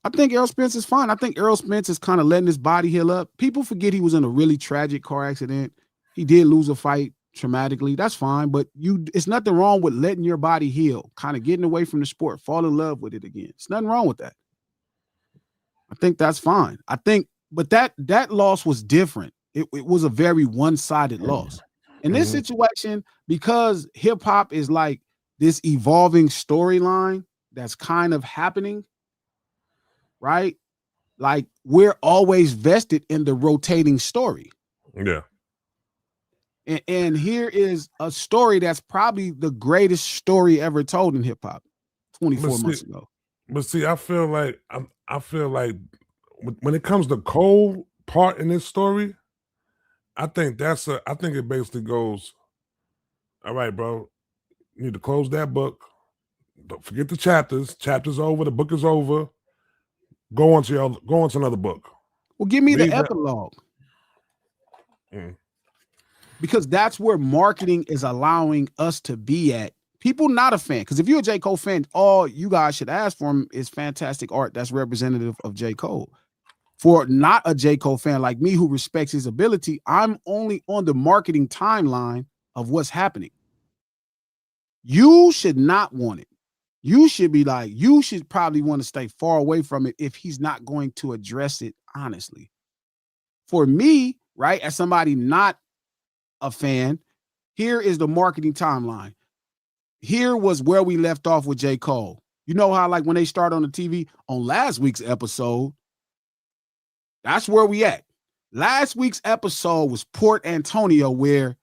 I think Errol Spence is fine. I think Errol Spence is kind of letting his body heal up. People forget he was in a really tragic car accident. He did lose a fight traumatically. That's fine, but it's nothing wrong with letting your body heal, kind of getting away from the sport, fall in love with it again. It's nothing wrong with that. I think that's fine. But that loss was different. It was a very one-sided loss. In this situation, because hip hop is like this evolving storyline that's kind of happening, right? Like, we're always vested in the rotating story. Yeah. And here is a story that's probably the greatest story ever told in hip hop 24 months ago. But see, I feel like when it comes to Cole part in this story, I think it basically goes, all right, bro, you need to close that book. Don't forget the chapters. Chapter's over, the book is over. Go on to another book. Well, give me the epilogue. Because that's where marketing is allowing us to be at. People not a fan. Because if you're a J. Cole fan, all you guys should ask for him is fantastic art that's representative of J. Cole. For not a J. Cole fan like me who respects his ability, I'm only on the marketing timeline of what's happening. You should not want it. You should be like, you should probably want to stay far away from it if he's not going to address it honestly. For me, right, as somebody not a fan, here is the marketing timeline. Here was where we left off with J. Cole. You know how, like, when they start on the TV on last week's episode, that's where we at. Last week's episode was Port Antonio, where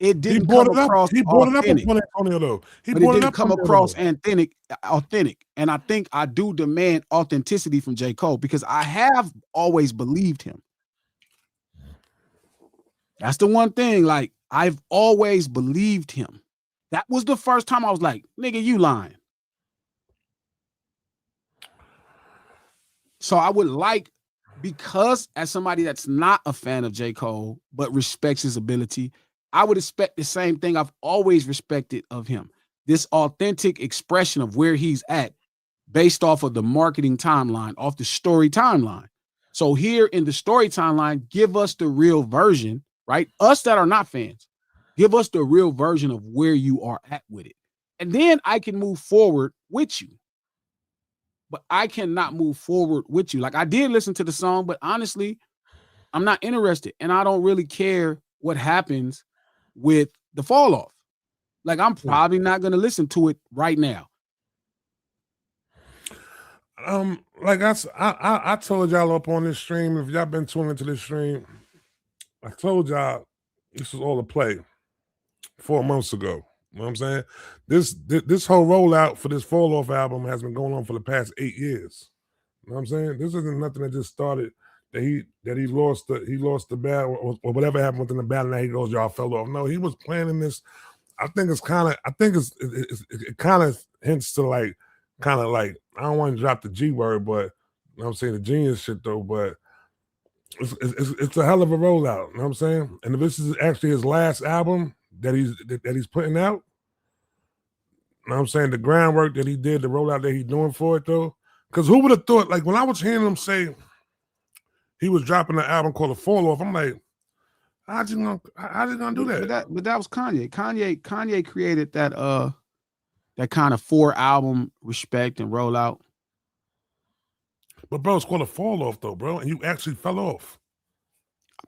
it didn't come across authentic. He brought it up on Port Antonio, though. But it didn't come across authentic. And I think I do demand authenticity from J. Cole because I have always believed him. That's the one thing. Like, I've always believed him. That was the first time I was like, nigga, you lying. So I would like, because as somebody that's not a fan of J. Cole, but respects his ability, I would expect the same thing I've always respected of him. This authentic expression of where he's at based off of the marketing timeline, off the story timeline. So here in the story timeline, give us the real version, right? Us that are not fans, give us the real version of where you are at with it. And then I can move forward with you. But I cannot move forward with you. Like, I did listen to the song, but honestly, I'm not interested. And I don't really care what happens with the fall off. Like, I'm probably not going to listen to it right now. Like I told y'all up on this stream, if y'all been tuning into this stream, I told y'all this was all a play 4 months ago. You know what I'm saying? This whole rollout for this Fall Off album has been going on for the past 8 years. You know what I'm saying? This isn't nothing that just started that he lost the battle or whatever happened within the battle. Now he goes, y'all fell off. No, he was planning this. It kind of hints to like I don't want to drop the G word, but you know what I'm saying, the genius shit though, but it's a hell of a rollout. You know what I'm saying? And if this is actually his last album that he's putting out, you know what I'm saying, the groundwork that he did, the rollout that he's doing for it though. Because who would have thought, like when I was hearing him say he was dropping an album called The Fall Off, I'm like, how's he gonna do that? But that was Kanye. Kanye created that kind of 4-album respect and rollout. But bro, it's called A Fall Off though, bro, and you actually fell off.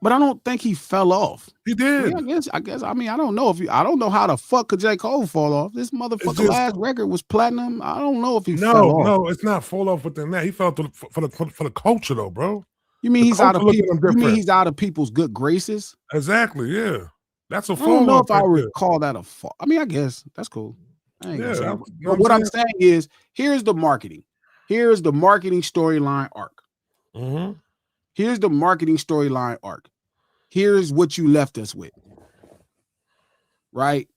But I don't think he fell off. He did. I guess. I mean, I don't know how the fuck could J. Cole fall off. This motherfucker last record was platinum. I don't know if he fell off. No, it's not fall off within that. He fell for the culture though, bro. You mean he's out of people? You mean he's out of people's good graces? Exactly. Yeah, that's a fall off. I don't know if I would call that a fall. I mean, I guess that's cool. But what I'm saying is, here's the marketing. Here's the marketing storyline arc. Mm-hmm. Here's the marketing storyline arc. Here's what you left us with. Right?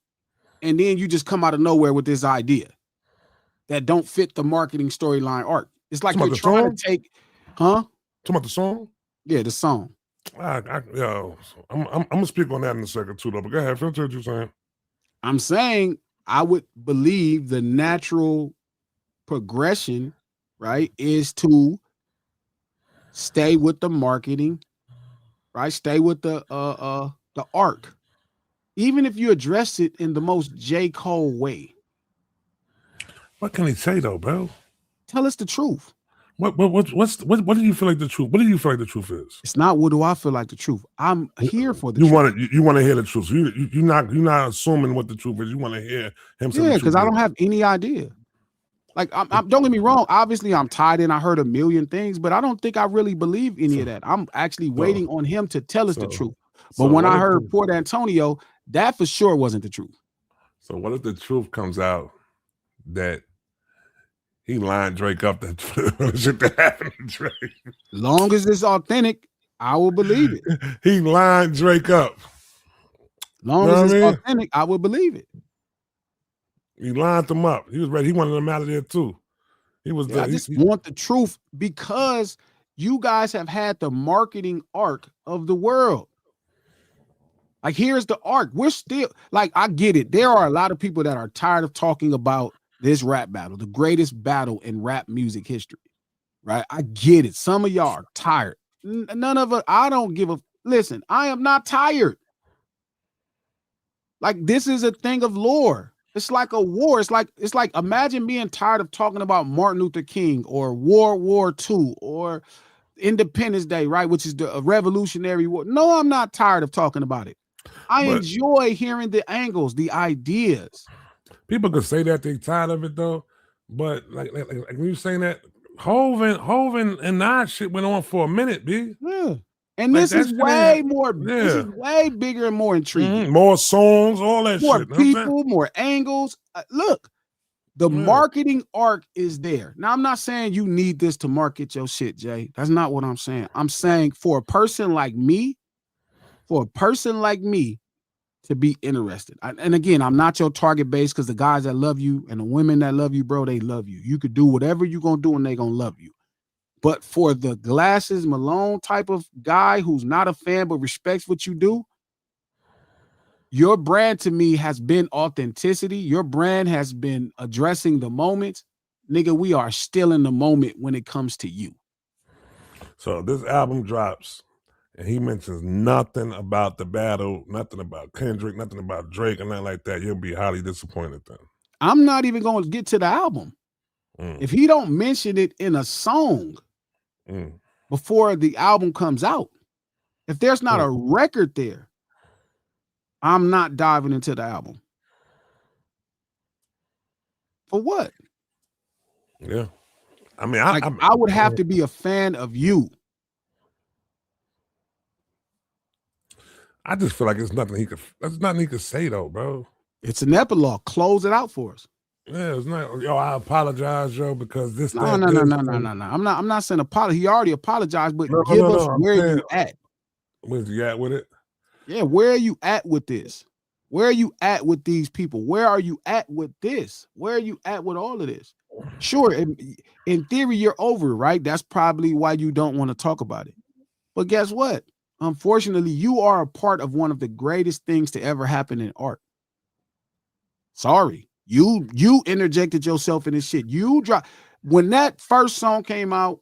And then you just come out of nowhere with this idea that don't fit the marketing storyline arc. It's like you're trying to take, huh? Talking about the song? Yeah, the song. I'm gonna speak on that in a second too, though. But go ahead, finish what you're saying. I'm saying I would believe the natural progression, right, is to stay with the marketing, right? Stay with the arc, even if you address it in the most J. Cole way. What can he say though, bro? Tell us the truth. What do you feel like the truth? What do you feel like the truth is? It's not what do I feel like the truth. I'm here for the truth. You want to hear the truth. So you're not assuming what the truth is. You want to hear him say. Yeah, because I don't have any idea. Like I'm don't get me wrong. Obviously, I'm tied in. I heard a million things, but I don't think I really believe any of that. I'm actually waiting on him to tell us the truth. But when I heard Port Antonio, that for sure wasn't the truth. So what if the truth comes out that he lined Drake up that shit that happened to Drake? Long as it's authentic, I will believe it. He lined Drake up. Long as it's authentic, I will believe it. He lined him up. He was ready. He wanted him out of there too. He was. I just want the truth because you guys have had the marketing arc of the world. Like, here's the arc. We're still like, I get it. There are a lot of people that are tired of talking about this rap battle, the greatest battle in rap music history. Right? I get it. Some of y'all are tired. None of us. I don't give a. Listen, I am not tired. Like, this is a thing of lore. It's like a war. It's like imagine being tired of talking about Martin Luther King or World War II or Independence Day, right? Which is the Revolutionary War. No, I'm not tired of talking about it. I enjoy hearing the angles, the ideas. People could say that they're tired of it though, but like when you saying that, Hov and Nas shit went on for a minute, B. Yeah. And this is way more, this is way bigger and more intriguing. More songs, all that more shit. More people, more angles. Look, the marketing arc is there. Now, I'm not saying you need this to market your shit, Jay. That's not what I'm saying. I'm saying for a person like me, to be interested. And again, I'm not your target base because the guys that love you and the women that love you, bro, they love you. You could do whatever you're going to do and they're going to love you. But for the Glasses Malone type of guy who's not a fan but respects what you do, your brand to me has been authenticity. Your brand has been addressing the moment. Nigga, we are still in the moment when it comes to you. So this album drops and he mentions nothing about the battle, nothing about Kendrick, nothing about Drake, and nothing like that. You'll be highly disappointed then. I'm not even going to get to the album. If he don't mention it in a song before the album comes out, if there's not a record there, I'm not diving into the album. For what? Yeah. I mean, I would have to be a fan of you. I just feel like there's nothing he could say though, bro. It's an epilogue. Close it out for us. Yeah, it's not. Yo, I apologize, yo, because this. No. I'm not saying apology. He already apologized, but give us where you at. Where's you at with it? Yeah, where are you at with this? Where are you at with these people? Where are you at with this? Where are you at with all of this? Sure, in theory, you're over, right? That's probably why you don't want to talk about it. But guess what? Unfortunately, you are a part of one of the greatest things to ever happen in art. Sorry. You interjected yourself in this shit. You dropped when that first song came out,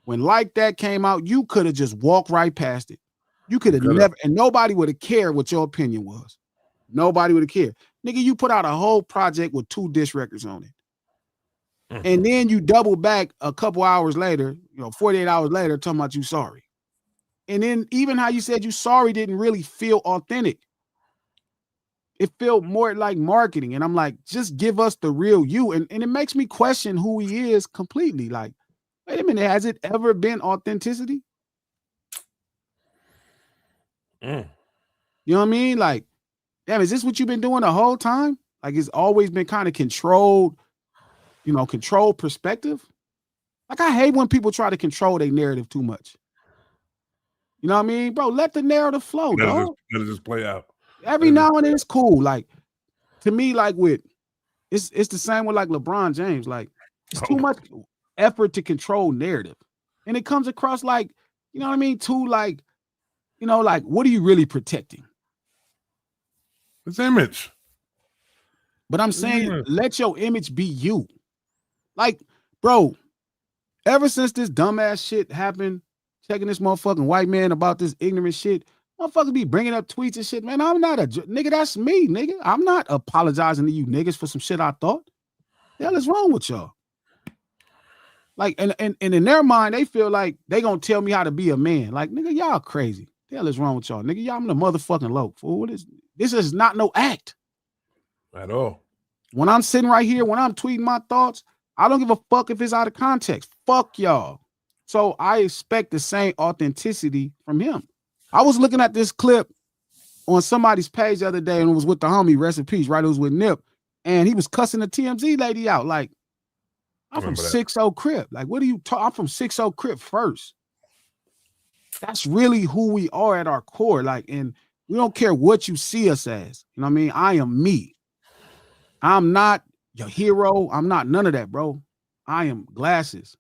when Like That came out, you could have just walked right past it. You could have never, and nobody would have cared what your opinion was. Nobody would have cared. Nigga, you put out a whole project with 2 diss records on it. And then you double back a couple hours later, 48 hours later, talking about you sorry. And then even how you said you sorry didn't really feel authentic. It felt more like marketing. And I'm like, just give us the real you. And it makes me question who he is completely. Like, wait a minute, has it ever been authenticity? You know what I mean? Like, damn, is this what you've been doing the whole time? Like, it's always been kind of controlled, controlled perspective. Like, I hate when people try to control their narrative too much. You know what I mean, bro? Let the narrative flow, dog. Let it just play out. Every now and then it's cool. Like to me, like it's the same with like LeBron James. Like it's too much effort to control narrative, and it comes across like, you know what I mean, too like, you know, like what are you really protecting? His image. But I'm saying let your image be you. Like, bro, ever since this dumbass shit happened, checking this motherfucking white man about this ignorant shit, motherfuckers be bringing up tweets and shit, man. I'm not a nigga. That's me, nigga. I'm not apologizing to you niggas for some shit I thought. The hell is wrong with y'all? Like, and in their mind, they feel like they gonna tell me how to be a man. Like, nigga, y'all crazy. The hell is wrong with y'all, nigga? Y'all, I'm the motherfucking low. Fool. This is not no act. At all. When I'm sitting right here, when I'm tweeting my thoughts, I don't give a fuck if it's out of context. Fuck y'all. So I expect the same authenticity from him. I was looking at this clip on somebody's page the other day, and it was with the homie, rest in peace, right? It was with Nip, and he was cussing the TMZ lady out. Like, I'm from 6-0 Crip. Like, what are you talking? I'm from 6-0 Crip first. That's really who we are at our core. Like, and we don't care what you see us as. You know what I mean? I am me. I'm not your hero. I'm not none of that, bro. I am Glasses.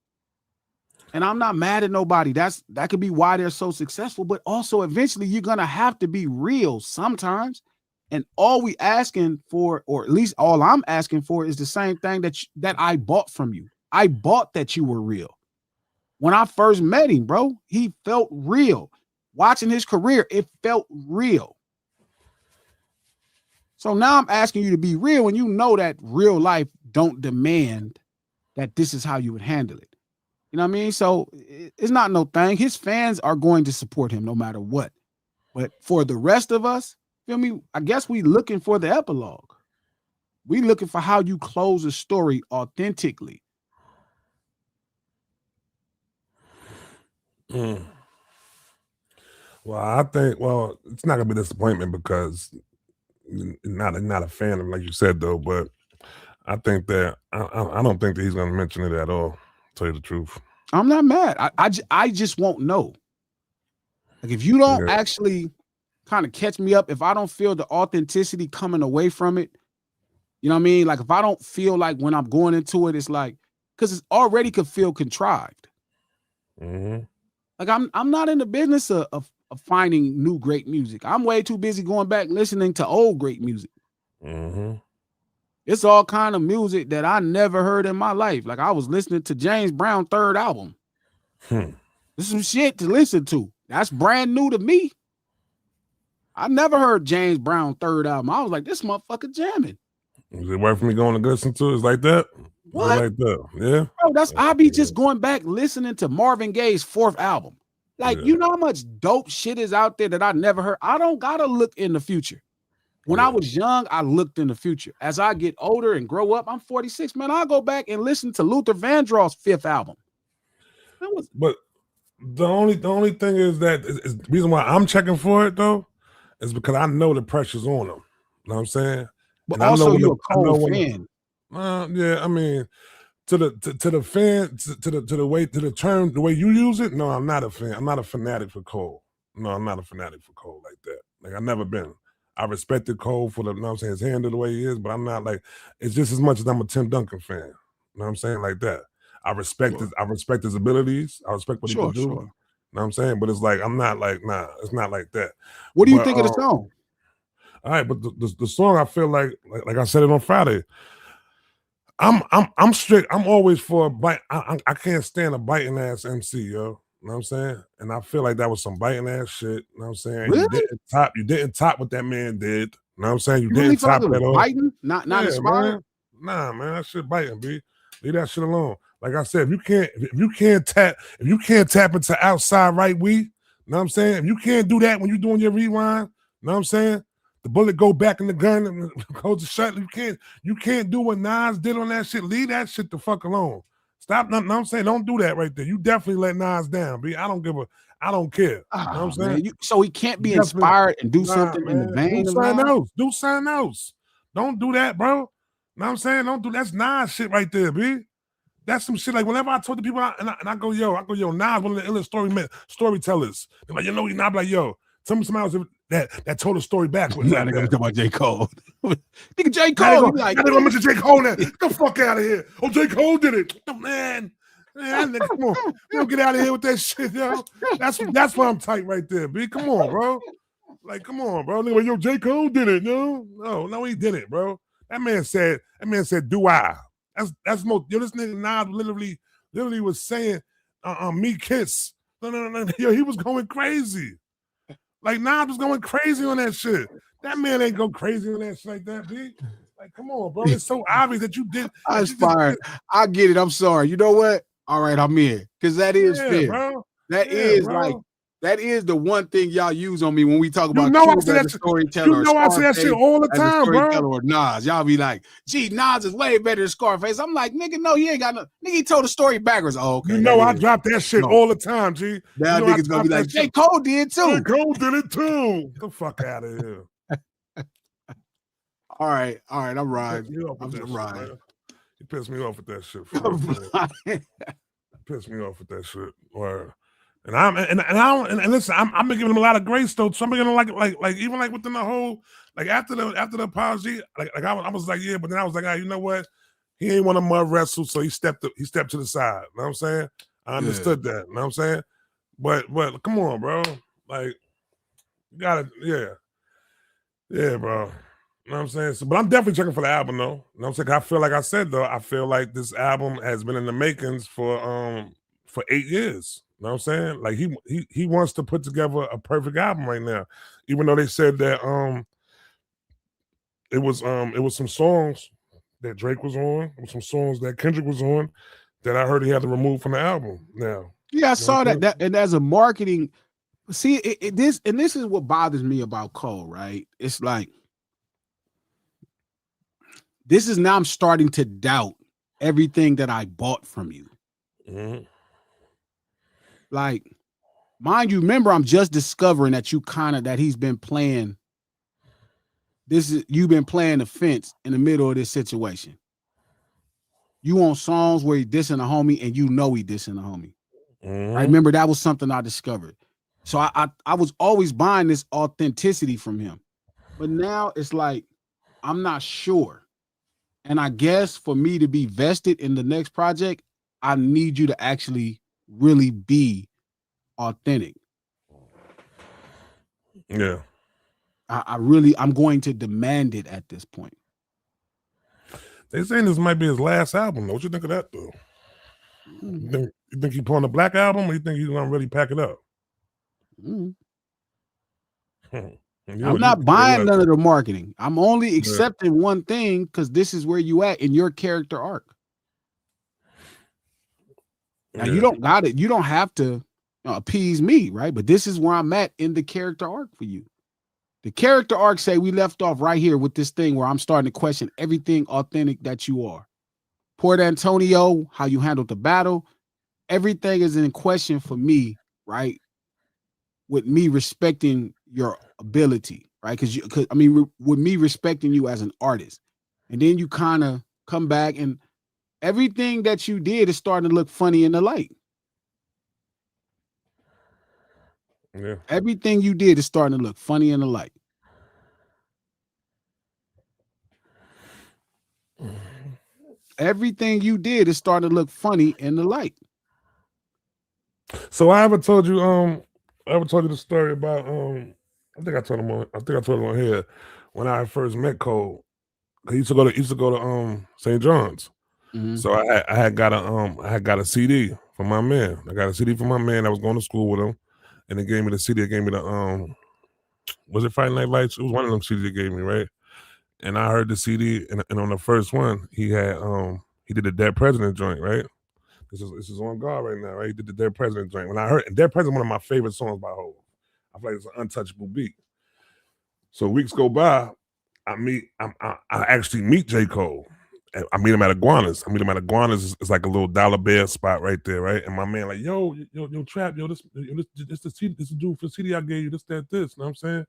And I'm not mad at nobody. That could be why they're so successful, but also eventually you're gonna have to be real sometimes. And all we asking for, or at least all I'm asking for, is the same thing that I bought from you. I bought that you were real. When I first met him, bro, he felt real. Watching his career, it felt real. So now I'm asking you to be real, and you know that real life don't demand that this is how you would handle it. You know what I mean? So it's not no thing. His fans are going to support him no matter what. But for the rest of us, feel me? I guess we looking for the epilogue. We looking for how you close a story authentically. Well, I think, it's not gonna be disappointment because not a fan of, like you said though, but I think that I don't think that he's gonna mention it at all. Tell you the truth. I'm not mad. I just won't know. Like if you don't actually kind of catch me up, if I don't feel the authenticity coming away from it, you know what I mean? Like if I don't feel like when I'm going into it, it's like, because it already could feel contrived. Mm-hmm. Like I'm not in the business of finding new great music. I'm way too busy going back listening to old great music. Mm-hmm. It's all kind of music that I never heard in my life. Like I was listening to James Brown's third album. This is some shit to listen to. That's brand new to me. I never heard James Brown's third album. I was like, this motherfucker jamming. Is it worth me going to listen to it? It's like that? What? Like that? Yeah. Bro, I be just going back listening to Marvin Gaye's fourth album. Like, you know how much dope shit is out there that I never heard? I don't gotta look in the future. When I was young, I looked in the future. As I get older and grow up, I'm 46, man. I'll go back and listen to Luther Vandross's fifth album. But the only thing is that is the reason why I'm checking for it though is because I know the pressure's on them. You know what I'm saying? But and also you're a cold fan. Yeah, I mean, to the fan, to the term, the way you use it. No, I'm not a fan. I'm not a fanatic for Cole. No, I'm not a fanatic for Cole like that. Like I've never been. I respected Cole for the, you know what I'm saying, his handle the way he is, but I'm not like, it's just as much as I'm a Tim Duncan fan. You know what I'm saying? Like that. I respect his abilities. I respect what he can do. You know what I'm saying? But it's like, I'm not like, nah, it's not like that. What do you think of the song? All right, but the song, I feel like I said it on Friday. I'm strict. I'm always for a bite. I can't stand a biting ass MC, yo. You know what I'm saying? And I feel like that was some biting ass shit. You know what I'm saying? Really? You didn't top what that man did. You know what I'm saying? You really didn't top that all. Biting? Not inspired? Man. Nah, man, that shit biting, B. Leave that shit alone. Like I said, if you can't tap into outside right we, you know what I'm saying? If you can't do that when you're doing your rewind, you know what I'm saying? The bullet go back in the gun and goes to shut. You can't do what Nas did on that shit. Leave that shit the fuck alone. Stop. No, I'm saying don't do that right there. You definitely let Nas down, B. I don't care. You know what I'm saying? So he can't be inspired and do something in the vein of Nas? Do something else. Don't do that, bro. You know what I'm saying? Don't do that's Nas shit right there, B. That's some shit. Like whenever I talk to people and I go, yo, Nas, one of the illest storytellers. They're like, you know, Nas, like, yo, tell me somebody else that told a story backwards. Now they're gonna talk about J. Cole. Nigga, J. Now Cole. they gonna mention J. Cole now. Get the fuck out of here. Oh, J. Cole did it. Oh, man, nigga, come on. You don't get out of here with that shit, yo. That's why I'm tight right there, B. Come on, bro. Like, come on, bro. Nigga, yo, J. Cole did it, yo. No, he didn't, bro. That man said, do I? That's most. Yo, this nigga Nas literally was saying, me kiss. No. Yo, he was going crazy. Like Nas was going crazy on that shit. That man ain't go crazy on that shit like that, B. Like, come on, bro. It's so obvious that you did. I inspired. I get it. I'm sorry. You know what? All right, I'm in. Because that is fair. Bro. That is bro. Like, that is the one thing y'all use on me when we talk about I say that storyteller. You know I say that shit all the time, bro. Or Nas. Y'all be like, gee, Nas is way better than Scarface. I'm like, nigga, no, he ain't got no. Nigga, he told the story backwards. Oh, okay. You know I drop that shit all the time, G. Now niggas gonna be like, J. Cole did too. J. Cole did it too. Get the fuck out of here. All right, I'm riding. I'm riding. You pissed me off with that shit. Pissed me off with that shit. Or and listen, I'm been giving him a lot of grace though. So I'm gonna like even like within the whole like after the apology, like I was like, yeah, but then I was like, you know what? He ain't want to mud wrestle, so he stepped to the side. You know what I'm saying? I understood that. You know what I'm saying? But come on, bro. Like you gotta, yeah, bro. You know what I'm saying? So, but I'm definitely checking for the album though. You know what I'm saying? I feel like I said though, I feel like this album has been in the makings for 8 years. You know what I'm saying? Like he wants to put together a perfect album right now. Even though they said that it was some songs that Drake was on, it was some songs that Kendrick was on that I heard he had to remove from the album now. Yeah, I saw that and as a marketing, see this is what bothers me about Cole, right? It's like this is now I'm starting to doubt everything that I bought from you. Mm-hmm. Like, mind you, remember, I'm just discovering that that he's been playing. You've been playing the fence in the middle of this situation. You on songs where he dissing a homie and you know he dissing a homie. Mm-hmm. I remember that was something I discovered. So I was always buying this authenticity from him. But now it's like, I'm not sure. And I guess for me to be vested in the next project, I need you to actually really be authentic. Yeah. I'm going to demand it at this point. They saying this might be his last album. What you think of that though? You think he pulling a black album, or you think he's gonna really pack it up? I'm not buying none of the marketing. I'm only accepting one thing because this is where you at in your character arc. Now you don't got it. You don't have to appease me, right? But this is where I'm at in the character arc for you. The character arc say we left off right here with this thing where I'm starting to question everything authentic that you are. Port Antonio, how you handled the battle, everything is in question for me, right? With me respecting your ability, right? Because with me respecting you as an artist, and then you kind of come back and everything that you did is starting to look funny in the light. Yeah. Everything you did is starting to look funny in the light. Everything you did is starting to look funny in the light. So I ever told you the story about I think I told him on here when I first met Cole. He used to go to St. John's. Mm-hmm. So I had got a CD from my man. I got a CD from my man. I was going to school with him, and they gave me the CD. They gave me the was it Friday Night Lights? It was one of them CDs they gave me, right? And I heard the CD, and on the first one, he did the Dead President joint, right? This is on guard right now, right? He did the Dead President joint. When I heard Dead President, one of my favorite songs by Hov. I feel like it's an untouchable beat. So weeks go by, I actually meet J. Cole. I meet him at Iguanas. It's like a little dollar bill spot right there, right? And my man like, yo, Trap, this the dude for the CD I gave you, this. You know what I'm saying?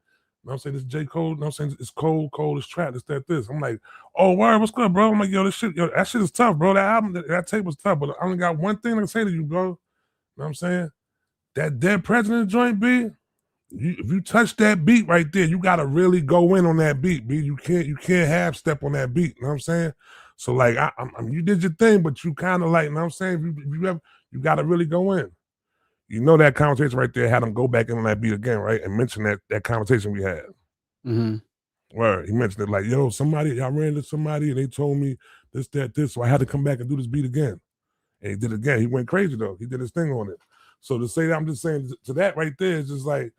know what I'm saying? This J. Cole, you know what I'm saying? It's Cole, it's trap, it's that, this. I'm like, oh, word, what's good, bro? I'm like, yo, that shit is tough, bro. That album, that tape was tough, but I only got one thing to say to you, bro. You know what I'm saying? That Dead President joint, B, if you touch that beat right there, you gotta really go in on that beat, B. You can't half step on that beat, you know what I'm saying? So like, you did your thing, but you kind of like, you know what I'm saying? You gotta really go in. You know that conversation right there had him go back in on that beat again, right? And mention that conversation we had. Mm-hmm. Where he mentioned it like, yo, y'all ran into somebody and they told me this, that, this, so I had to come back and do this beat again. And he did it again. He went crazy though. He did his thing on it. So to say that, I'm just saying to that right there is just like,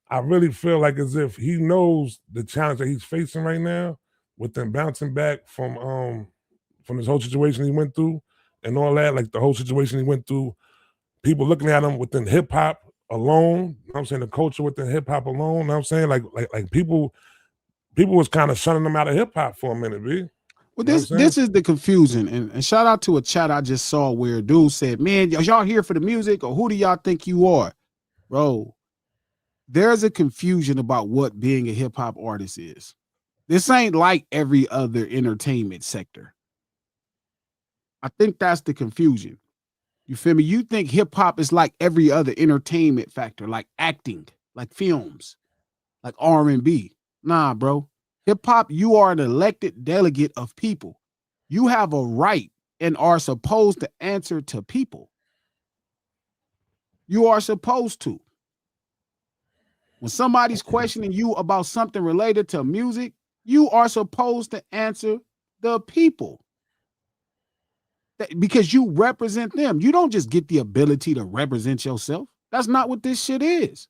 I really feel like as if he knows the challenge that he's facing right now with them bouncing back from this whole situation he went through and all that, like the whole situation he went through, people looking at him within hip hop alone, you know what I'm saying, the culture within hip hop alone, you know what I'm saying? Like people was kind of shunning him out of hip hop for a minute, B. Well, this is the confusion. And shout out to a chat I just saw where a dude said, man, y'all here for the music or who do y'all think you are? Bro, there's a confusion about what being a hip hop artist is. This ain't like every other entertainment sector. I think that's the confusion. You feel me? You think hip hop is like every other entertainment factor, like acting, like films, like R&B. Nah, bro. Hip hop, you are an elected delegate of people. You have a right and are supposed to answer to people. You are supposed to. When somebody's questioning you about something related to music, you are supposed to answer the people. Because you represent them. You don't just get the ability to represent yourself. That's not what this shit is.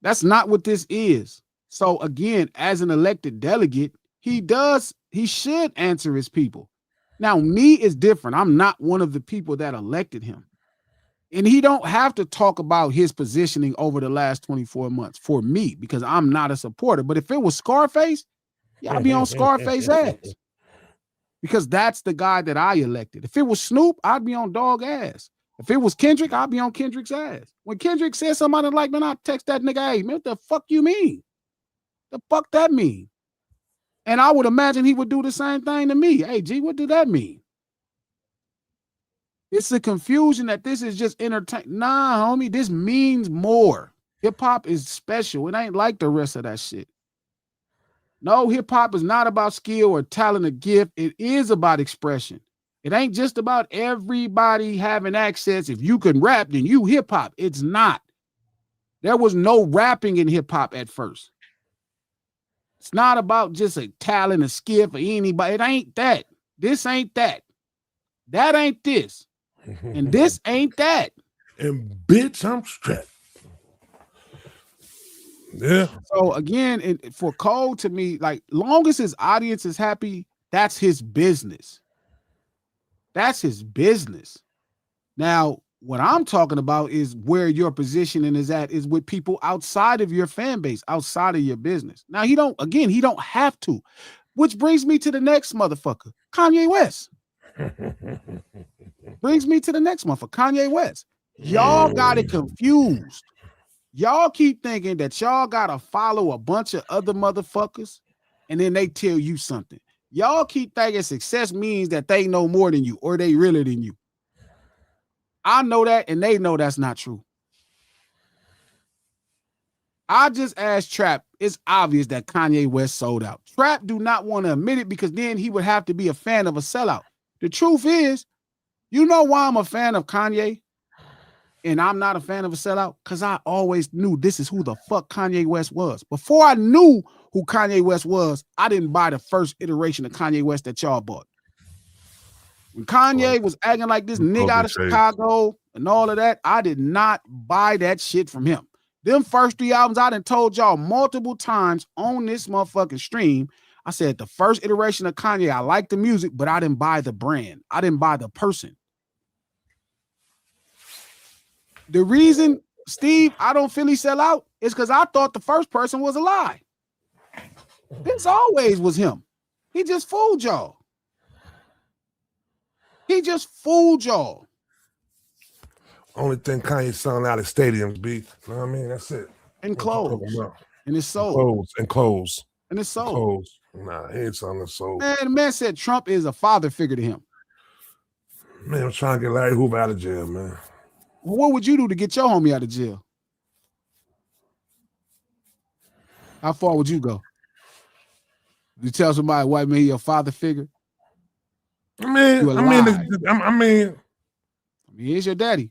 That's not what this is. So again, as an elected delegate, he should answer his people. Now, me is different. I'm not one of the people that elected him. And he don't have to talk about his positioning over the last 24 months for me because I'm not a supporter. But if it was Scarface, yeah, I'd be on Scarface ass. Because that's the guy that I elected. If it was Snoop, I'd be on dog ass. If it was Kendrick, I'd be on Kendrick's ass. When Kendrick said somebody like, man, I text that nigga, hey, man, what the fuck you mean? The fuck that mean? And I would imagine he would do the same thing to me. Hey, G, what do that mean? It's a confusion that this is just entertainment. Nah, homie, this means more. Hip-hop is special. It ain't like the rest of that shit. No, hip-hop is not about skill or talent or gift. It is about expression. It ain't just about everybody having access. If you can rap, then you hip-hop. It's not. There was no rapping in hip-hop at first. It's not about just a talent, a skill for anybody. It ain't that. This ain't that. That ain't this. And this ain't that. And bitch, I'm strapped. Yeah. So again, for Cole, to me, like, long as his audience is happy, that's his business. That's his business. Now, what I'm talking about is where your positioning is at is with people outside of your fan base, outside of your business. Now, he don't have to, which brings me to the next motherfucker, Kanye West. Brings me to the next one for Kanye West. Y'all got it confused. Y'all keep thinking that y'all got to follow a bunch of other motherfuckers and then they tell you something. Y'all keep thinking success means that they know more than you or they realer than you. I know that and they know that's not true. I just asked Trap. It's obvious that Kanye West sold out. Trap do not want to admit it because then he would have to be a fan of a sellout. The truth is, you know why I'm a fan of Kanye and I'm not a fan of a sellout? Because I always knew this is who the fuck Kanye West was. Before I knew who Kanye West was, I didn't buy the first iteration of Kanye West that y'all bought. When Kanye was acting like this nigga out of Chicago and all of that, I did not buy that shit from him. Them first 3 albums, I done told y'all multiple times on this motherfucking stream. I said the first iteration of Kanye, I like the music, but I didn't buy the brand. I didn't buy the person. The reason, Steve, I don't feel he sell out is because I thought the first person was a lie. This always was him. He just fooled y'all. He just fooled y'all. Only thing Kanye selling out of stadiums, B. You know what I mean? That's it. And What you talking clothes. about? And his soul. Clothes. And his soul. Clothes. Nah, he ain't selling his soul. Man, the man said Trump is a father figure to him. Man, I'm trying to get Larry Hoover out of jail, man. What would you do to get your homie out of jail? How far would you go? You tell somebody white man he a father figure? I mean, he is your daddy.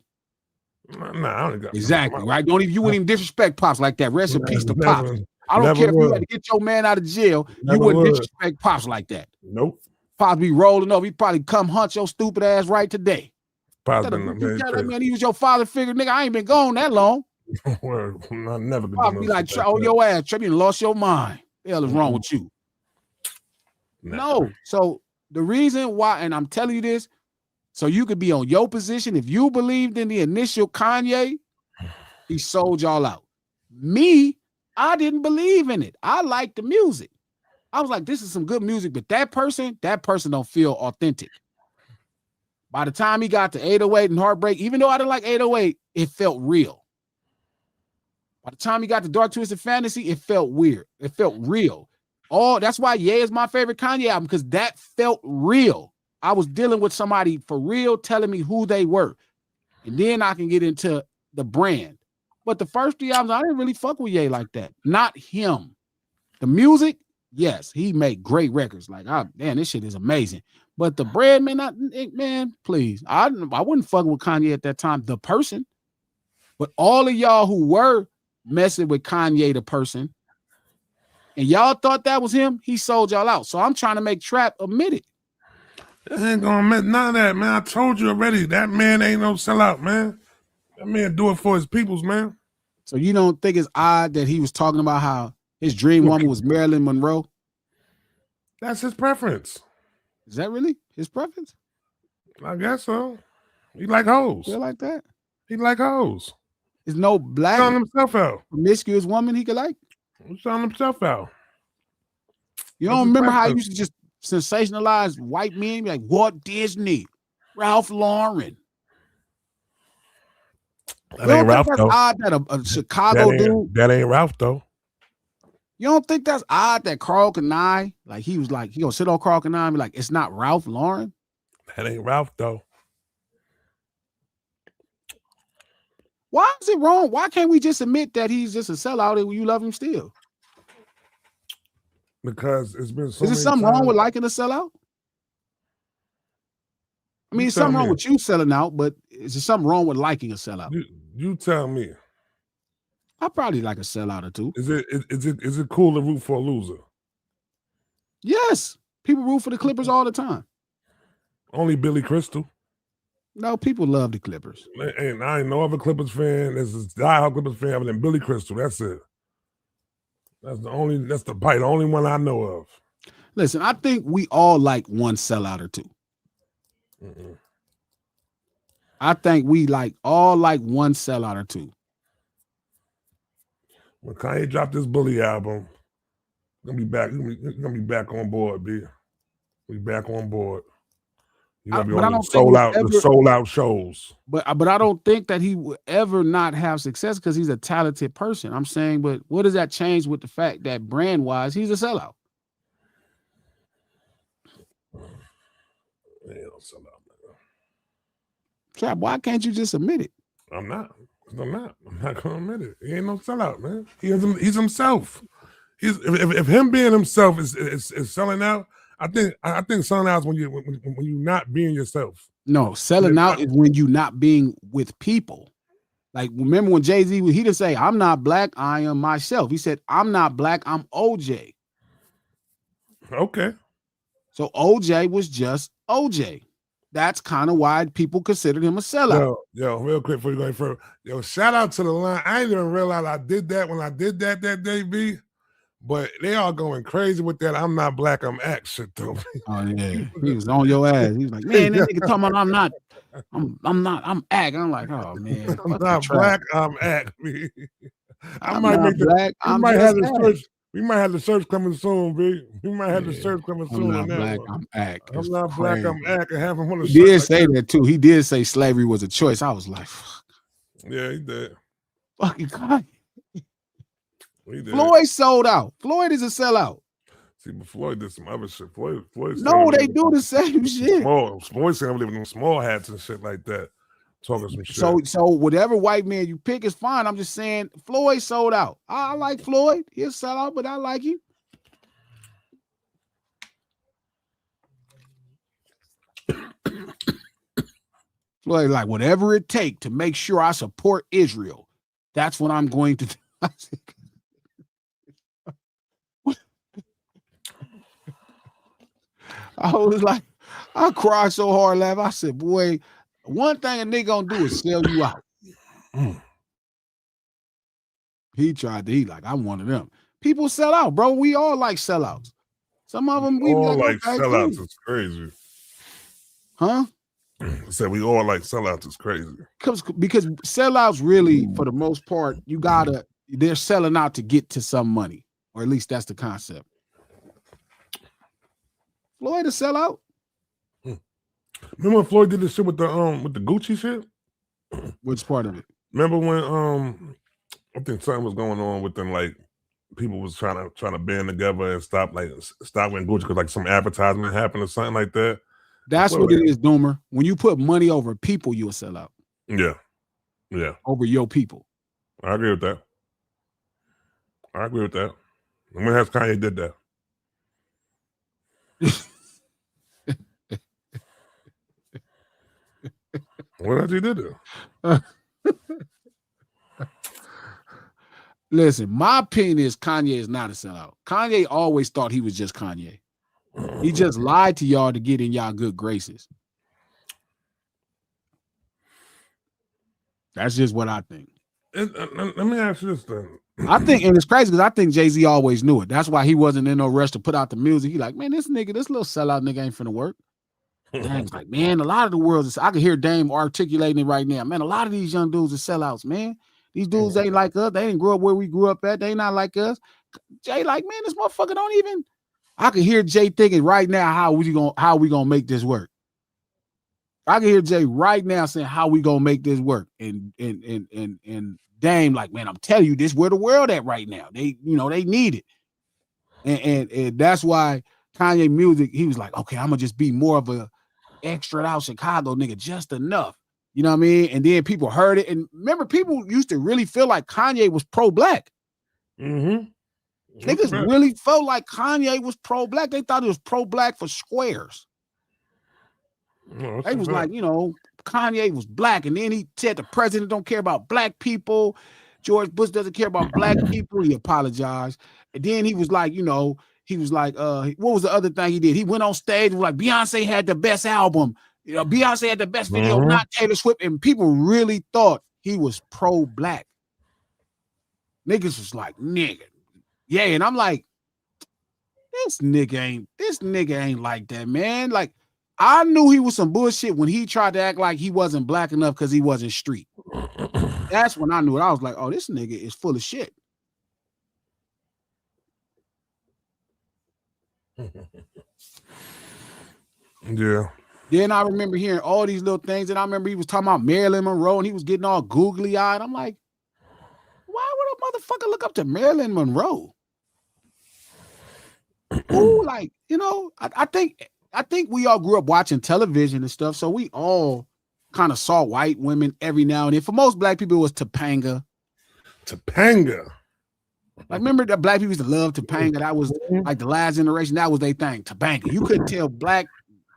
Nah, I don't got exactly right. You wouldn't even disrespect Pops like that. Rest in peace to Pops. I don't care if you had to get your man out of jail. You wouldn't disrespect Pops like that. Nope. Pops be rolling over. He probably come hunt your stupid ass right today. Pops man, he was your father figure, nigga. I ain't been gone that long. Well, I never been. Pops be like, oh, your ass, Trey, you lost your mind. What the hell is wrong with you? No. So the reason why, and I'm telling you this, so you could be on your position. If you believed in the initial Kanye, he sold y'all out. Me, I didn't believe in it. I liked the music. I was like, this is some good music, but that person don't feel authentic. By the time he got to 808 and Heartbreak, even though I didn't like 808, it felt real. By the time he got to Dark Twisted Fantasy, it felt weird. It felt real. That's why Ye is my favorite Kanye album, because that felt real. I was dealing with somebody for real telling me who they were. And then I can get into the brand. But the first 3 albums, I didn't really fuck with Ye like that. Not him. The music, yes, he made great records. Like, man, this shit is amazing. But the brand, man, please. I wouldn't fuck with Kanye at that time, the person. But all of y'all who were messing with Kanye, the person, and y'all thought that was him, he sold y'all out. So I'm trying to make Trap admit it. I ain't gonna admit none of that, man. I told you already. That man ain't no sellout, man. That man do it for his peoples, man. So you don't think it's odd that he was talking about how his dream woman was Marilyn Monroe? That's his preference. Is that really his preference? I guess so. He like hoes. Feel like that? He like hoes. There's no black selling himself out. Promiscuous woman he could like? He's selling himself out. You don't remember how he used to just sensationalize white men, like Walt Disney, Ralph Lauren. That ain't Ralph that's though. Odd that a Chicago dude. That ain't Ralph though. You don't think that's odd that Carl Canai, like he was like, he gonna sit on Carl Canai and be like, it's not Ralph Lauren? That ain't Ralph though. Why is it wrong? Why can't we just admit that he's just a sellout and you love him still? Because it's been so. Is there something wrong with liking a sellout? I mean, it's something wrong with you selling out, but is there something wrong with liking a sellout? You tell me. I probably like a sellout or two. Is it cool to root for a loser? Yes. People root for the Clippers all the time. Only Billy Crystal. No, people love the Clippers. And I ain't no other Clippers fan. There's a diehard Clippers fan other than Billy Crystal. That's it. That's the only one I know of. Listen, I think we all like one sellout or two. Mm-mm. I think we all like one sellout or two. When Kanye dropped this Bully album, gonna be back on board, B. We back on board. You gonna be on the sold out shows. But I don't think that he would ever not have success because he's a talented person. I'm saying, but what does that change with the fact that brand wise he's a sellout? He don't sell out, man. Trap, why can't you just admit it? I'm not gonna admit it. He ain't no sellout, man. He's himself. If him being himself is selling out. I think selling out is when you're not being yourself. No, selling out is when you're not being with people. Like, remember when Jay-Z, he didn't say, I'm not black, I am myself. He said, I'm not black, I'm OJ. Okay. So OJ was just OJ. That's kind of why people considered him a sellout. Yo, real quick before you go any further. Yo, shout out to the line. I didn't even realize I did that when I did that day, B. But they all going crazy with that I'm not black, I'm act shit though. Oh yeah. He was on your ass. He was like, man, that nigga talking about I'm act. I'm like, oh man. I'm not black, I'm act. I'm not black. We might have the search coming soon, B. We might have the search coming soon. I'm not black, I'm act. I'm not black, I'm act. And have him on the He did say that too. He did say slavery was a choice. I was like, fuck. Yeah, he did. Fucking Kanye. Floyd sold out. Floyd is a sellout. See, but Floyd did some other shit. Floyd no, they do the same shit. Floyd saying living in small hats and shit like that. Talking some shit. So whatever white man you pick is fine. I'm just saying Floyd sold out. I like Floyd. He'll sell out, but I like him. Floyd, like whatever it takes to make sure I support Israel. That's what I'm going to do. I was like, I cried so hard laughing. I said, boy, one thing a nigga gonna do is sell you out. He like, I'm one of them. People sell out, bro. We all like sellouts. Some of them we all like okay, sellouts. cool. It's crazy. Huh? I said we all like sellouts. It's crazy. Because sellouts really, for the most part, they're selling out to get to some money. Or at least that's the concept. Floyd a sellout. Remember when Floyd did this shit with the Gucci shit? Which part of it? Remember when I think something was going on with them, like people was trying to band together and stop when Gucci because like some advertisement happened or something like that. That's what it is, Doomer. When you put money over people, you'll sell out. Yeah. Over your people. I agree with that. When has Kanye did that? When has he did it? Listen, my opinion is Kanye is not a sellout. Kanye always thought he was just Kanye. He just lied to y'all to get in y'all good graces. That's just what I think. Let me ask you this thing. I think, and it's crazy because I think Jay-Z always knew it. That's why he wasn't in no rush to put out the music. He like, man, this little sellout nigga ain't finna work. Dame's like, man, a lot of the world is, I can hear Dame articulating it right now. Man, a lot of these young dudes are sellouts, man. These dudes ain't like us. They didn't grow up where we grew up at. They not like us. Jay like, man, this motherfucker don't even. I can hear Jay thinking right now, how we gonna make this work? I can hear Jay right now saying how we gonna make this work. And Dame like, man, I'm telling you, this where the world at right now. They need it. And that's why Kanye music, he was like, okay, I'm gonna just be more of a extra out Chicago nigga, just enough. You know what I mean? And then people heard it. And remember, people used to really feel like Kanye was pro-black. Mm-hmm. Niggas really felt like Kanye was pro-black. They thought it was pro-black for squares. They was like, Kanye was black. And then he said the president don't care about black people. George Bush doesn't care about black people. He apologized. And then he was like, he was like, what was the other thing he did? He went on stage and was like, Beyonce had the best album. Beyonce had the best video, not Taylor Swift. And people really thought he was pro-black. Niggas was like, nigga. Yeah, and I'm like, this nigga ain't like that, man. Like, I knew he was some bullshit when he tried to act like he wasn't black enough because he wasn't street. That's when I knew it. I was like, oh, this nigga is full of shit. Yeah. Then I remember hearing all these little things, and I remember he was talking about Marilyn Monroe, and he was getting all googly-eyed. I'm like, why would a motherfucker look up to Marilyn Monroe? Ooh, like, I think we all grew up watching television and stuff, so we all kind of saw white women every now and then. For most black people, it was Topanga. Like, remember that black people used to love Topanga? That was like the last generation. That was their thing, Topanga. You couldn't tell black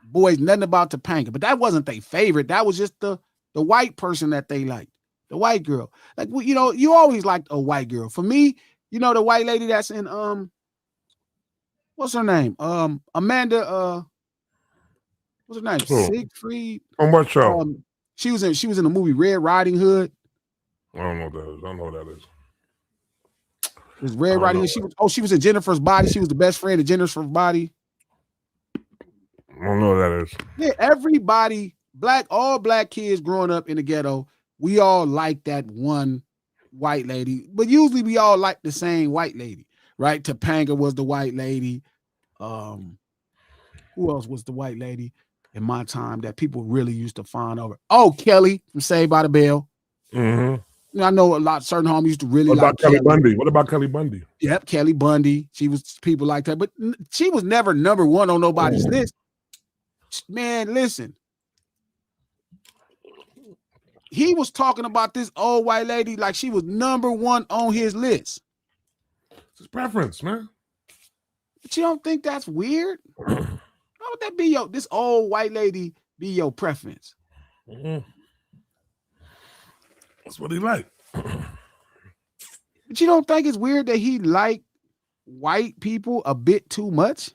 boys nothing about Topanga, but that wasn't their favorite. That was just the white person that they liked, the white girl. Like, you always liked a white girl. For me, the white lady that's in what's her name? Amanda. What's her name? Siegfried. On what show? She was in the movie Red Riding Hood. I don't know what that is. I don't know what that is. It was Red Riding Hood. She was in Jennifer's Body. She was the best friend of Jennifer's Body. I don't know what that is. Yeah, everybody, all black kids growing up in the ghetto, we all like that one white lady. But usually we all like the same white lady, right? Topanga was the white lady. Who else was the white lady in my time that people really used to fawn over? Oh, Kelly from Saved by the Bell. Mm-hmm. I know a lot. Certain homies used to really What like about Kelly Bundy? What about Kelly Bundy? Yep, Kelly Bundy. She was people like that, but she was never number one on nobody's list. Man, listen. He was talking about this old white lady like she was number one on his list. It's his preference, man. But you don't think that's weird? How would that be this old white lady be your preference? Mm-hmm. That's what he like. But you don't think it's weird that he like white people a bit too much?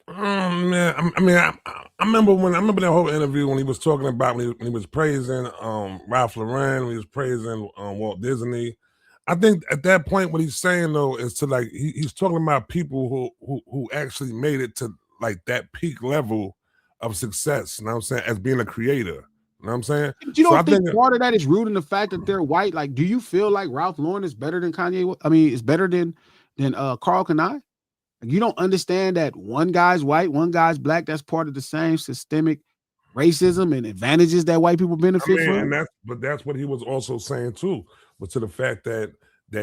Man, I remember that whole interview when he was talking about when he was praising Ralph Lauren, when he was praising Walt Disney. I think at that point what he's saying though is to like he's talking about people who actually made it to like that peak level of success. You know what I'm saying? As being a creator. You know what I'm saying? But you don't think part of that is rooted in the fact that they're white? Like, do you feel like Ralph Lauren is better than Kanye? I mean, it's better than Carl Kanye? You don't understand that one guy's white, one guy's black. That's part of the same systemic racism and advantages that white people benefit from. But that's what he was also saying too, was to the fact that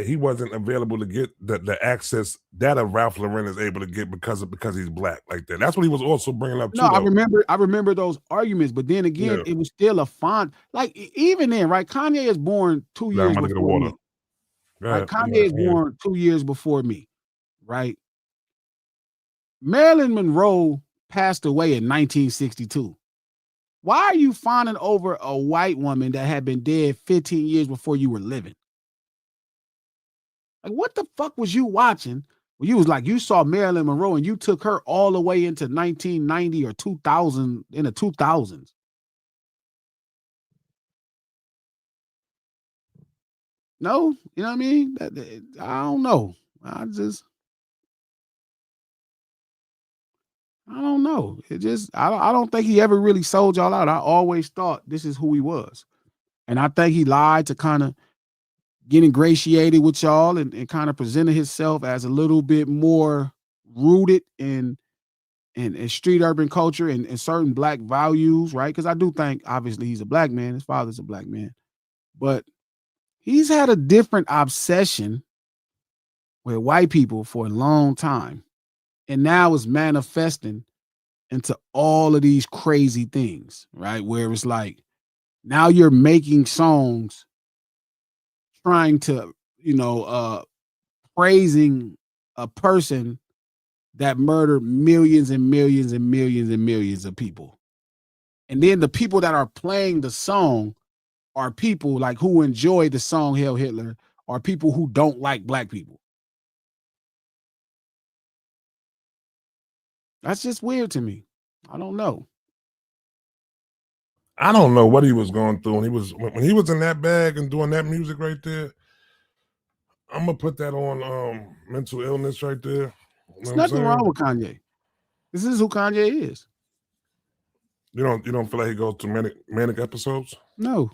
he wasn't available to get the access that a Ralph Lauren is able to get because he's black like that. That's what he was also bringing up. No, too, I remember those arguments, but then again, it was still a font. Like even then, right? Kanye is born 2 years before me. Right? Kanye is born 2 years before me, right? Marilyn Monroe passed away in 1962. Why are you fawning over a white woman that had been dead 15 years before you were living? Like, what the fuck was you watching? Well, you was like, you saw Marilyn Monroe and you took her all the way into 1990 or 2000, in the 2000s. No, you know what I mean? I don't know. I don't know. I don't think he ever really sold y'all out. I always thought this is who he was. And I think he lied to kind of get ingratiated with y'all and kind of presented himself as a little bit more rooted in street urban culture and certain black values, right? Because I do think, obviously, he's a black man. His father's a black man. But he's had a different obsession with white people for a long time. And now it's manifesting into all of these crazy things, right? Where it's like, now you're making songs trying to, praising a person that murdered millions and millions and millions and millions of people. And then the people that are playing the song are people like who enjoy the song Hail Hitler, are people who don't like black people. That's just weird to me. I don't know. I don't know what he was going through when he was in that bag and doing that music right there. I'm gonna put that on mental illness right there. There's nothing wrong with Kanye. This is who Kanye is. You don't feel like he goes through manic episodes? No.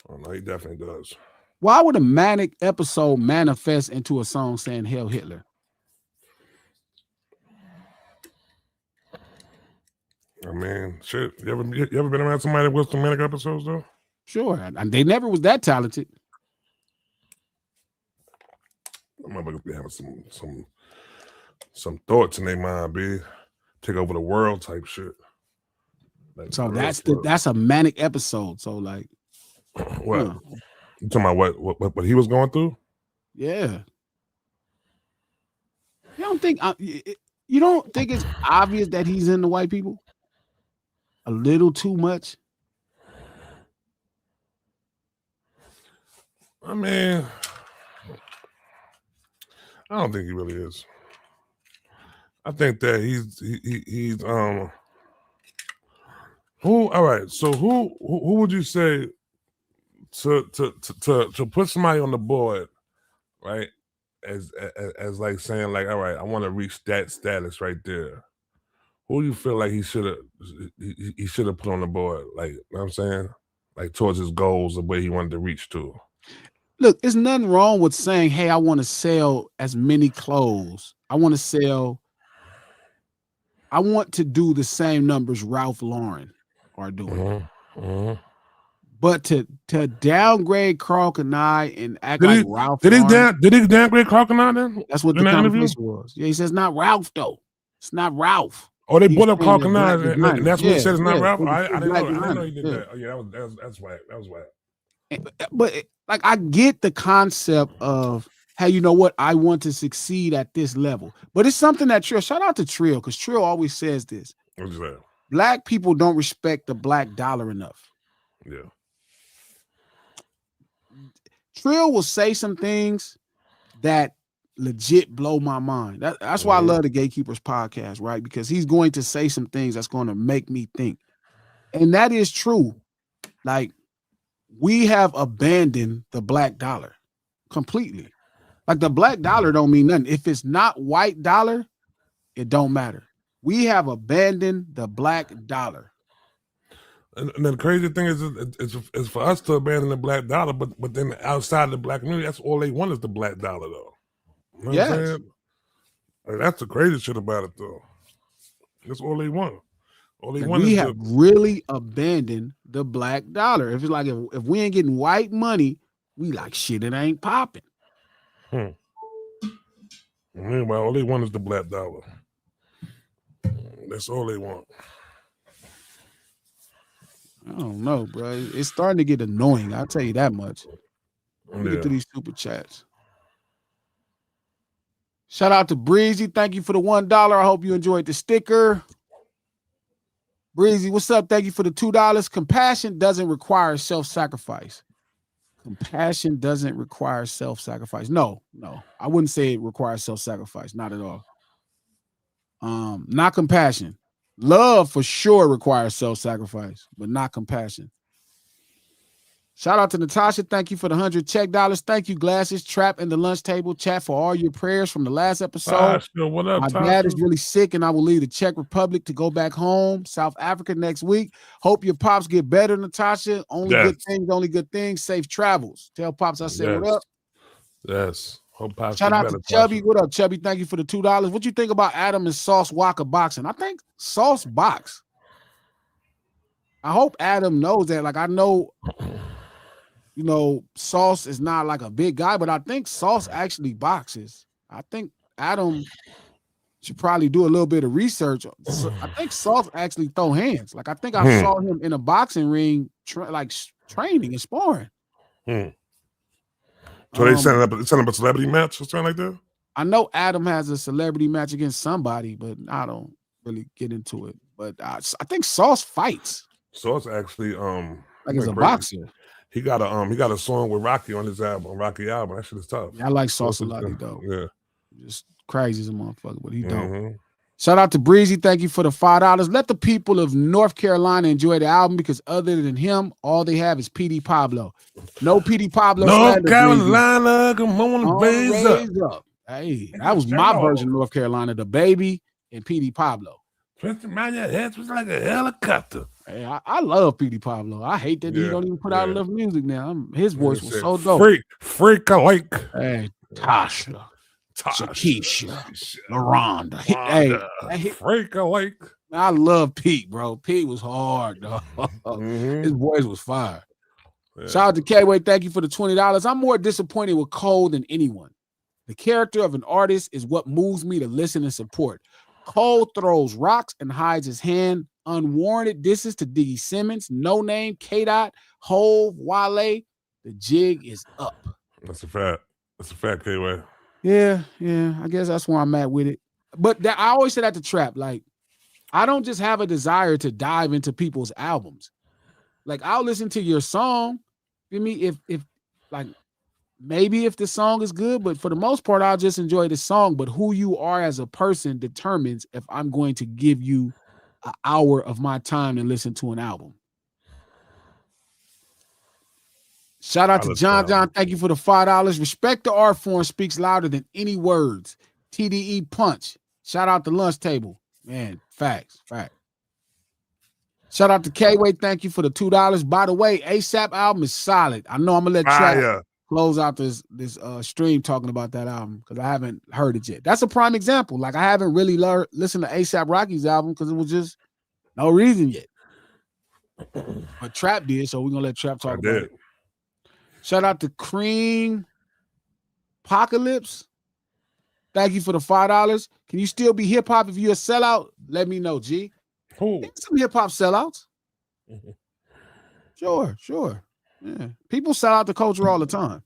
Oh no, he definitely does. Why would a manic episode manifest into a song saying Hail Hitler? I mean, shit. You ever been around somebody with some manic episodes though? Sure, and they never was that talented. I'm gonna be having some thoughts in their mind, be take over the world type shit. Like, so that's a manic episode. So like, what? You talking about what he was going through? Yeah. You don't think it's obvious that he's into white people? A little too much? I mean, I don't think he really is. I think that he's who. All right, so who would you say to put somebody on the board, right? As like saying like, all right, I want to reach that status right there. Who do you feel like he should have put on the board? Like, you know what I'm saying, like towards his goals, the way he wanted to reach to. Look, there's nothing wrong with saying, hey, I want to sell as many clothes. I want to I want to do the same numbers Ralph Lauren are doing. But to downgrade Carl Kanye and act like Ralph Lauren. Did he downgrade Carl Kanye then? That's what the conversation was. Yeah, he says not Ralph though. It's not Ralph. Oh, they brought up Carl Kanye, and that's what he said. It's not Ralph. I didn't know he did that. Oh, yeah, that's whack. That was whack. But like, I get the concept of, hey, you know what? I want to succeed at this level. But it's something that Trill. Shout out to Trill, because Trill always says this. What's that? Black people don't respect the black dollar enough. Yeah. Trill will say some things that legit blow my mind. That's why I love the Gatekeepers podcast, right? Because he's going to say some things that's going to make me think. And that is true. Like, we have abandoned the black dollar completely. Like, the black dollar don't mean nothing. If it's not white dollar, it don't matter. We have abandoned the black dollar. And the crazy thing is for us to abandon the black dollar, but then outside the black community, that's all they want is the black dollar, though. You know what I'm saying? Like, that's the crazy shit about it, though. That's all they want. All they want we have really abandoned the black dollar. If it's like if we ain't getting white money, we like shit. It ain't popping. Meanwhile, all they want is the black dollar. That's all they want. I don't know, bro. It's starting to get annoying. I'll tell you that much. Let me get to these super chats. Shout out to Breezy. Thank you for the $1. I hope you enjoyed the sticker. Breezy, what's up? Thank you for the $2. Compassion doesn't require self-sacrifice. Compassion doesn't require self-sacrifice. No. I wouldn't say it requires self-sacrifice. Not at all. Not compassion. Love for sure requires self-sacrifice, but not compassion. Shout out to Natasha. Thank you for the $100 check dollars. Thank you, Glasses, Trap, and the Lunch Table Chat for all your prayers from the last episode. What up, My dad is really sick, and I will leave the Czech Republic to go back home, South Africa next week. Hope your pops get better, Natasha. Good things. Safe travels. Tell pops I said what up. Yes. Hope pops Shout out to Chubby. What up, Chubby? Thank you for the $2. What you think about Adam and Sauce Walker boxing? I think Sauce box. I hope Adam knows that. Like, I know, Sauce is not like a big guy, but I think Sauce actually boxes. I think Adam should probably do a little bit of research. I think Sauce actually throw hands. Like, I think I saw him in a boxing ring, training and sparring. So they setting up a celebrity match or something like that? I know Adam has a celebrity match against somebody, but I don't really get into it. But I think Sauce fights. Sauce actually like he's a boxer. He got a song with Rocky on his album, Rocky album. That shit is tough. Yeah, I like Sauce a lot, though. Yeah. Just crazy as a motherfucker, but he don't. Shout out to Breezy. Thank you for the $5. Let the people of North Carolina enjoy the album, because other than him, all they have is PD Pablo. No PD Pablo. North Carolina, come on, raise up. Hey, that was my version of North Carolina, the baby and PD Pablo. Twisting around your head was like a helicopter. Hey, I love PD Pablo. I hate that he don't even put out enough music now. His voice was so dope. Freak alike. Hey, Tasha. Shakisha, LaRonda. Hey, freak alike. I love Pete, bro. Pete was hard, dog. His voice was fire. Yeah. Shout out to K-Way. Thank you for the $20. I'm more disappointed with Cole than anyone. The character of an artist is what moves me to listen and support. Cole throws rocks and hides his hand. Unwarranted disses to Diggy Simmons, No Name, K-Dot, Hove, Wale. The jig is up. That's a fact, K-Way. Yeah, I guess that's where I'm at with it. But I always say that to Trap. Like, I don't just have a desire to dive into people's albums. Like, I'll listen to your song. Feel me? If maybe if the song is good, but for the most part, I'll just enjoy the song. But who you are as a person determines if I'm going to give you an hour of my time to listen to an album. Shout out to John. Thank you for the $5. Respect the art form speaks louder than any words. TDE Punch. Shout out to Lunch Table. Man, facts. Shout out to K-Way. Thank you for the $2. By the way, ASAP album is solid. I know I'm going to let Trap close out this stream talking about that album because I haven't heard it yet. That's a prime example. Like I haven't really listened to A$AP Rocky's album because it was just no reason yet. But Trap did, so we're gonna let Trap talk about it. Shout out to Cream Apocalypse. Thank you for the $5. Can you still be hip hop if you're a sellout? Let me know, G. Some hip hop sellouts. Sure. Yeah. People sell out the culture all the time.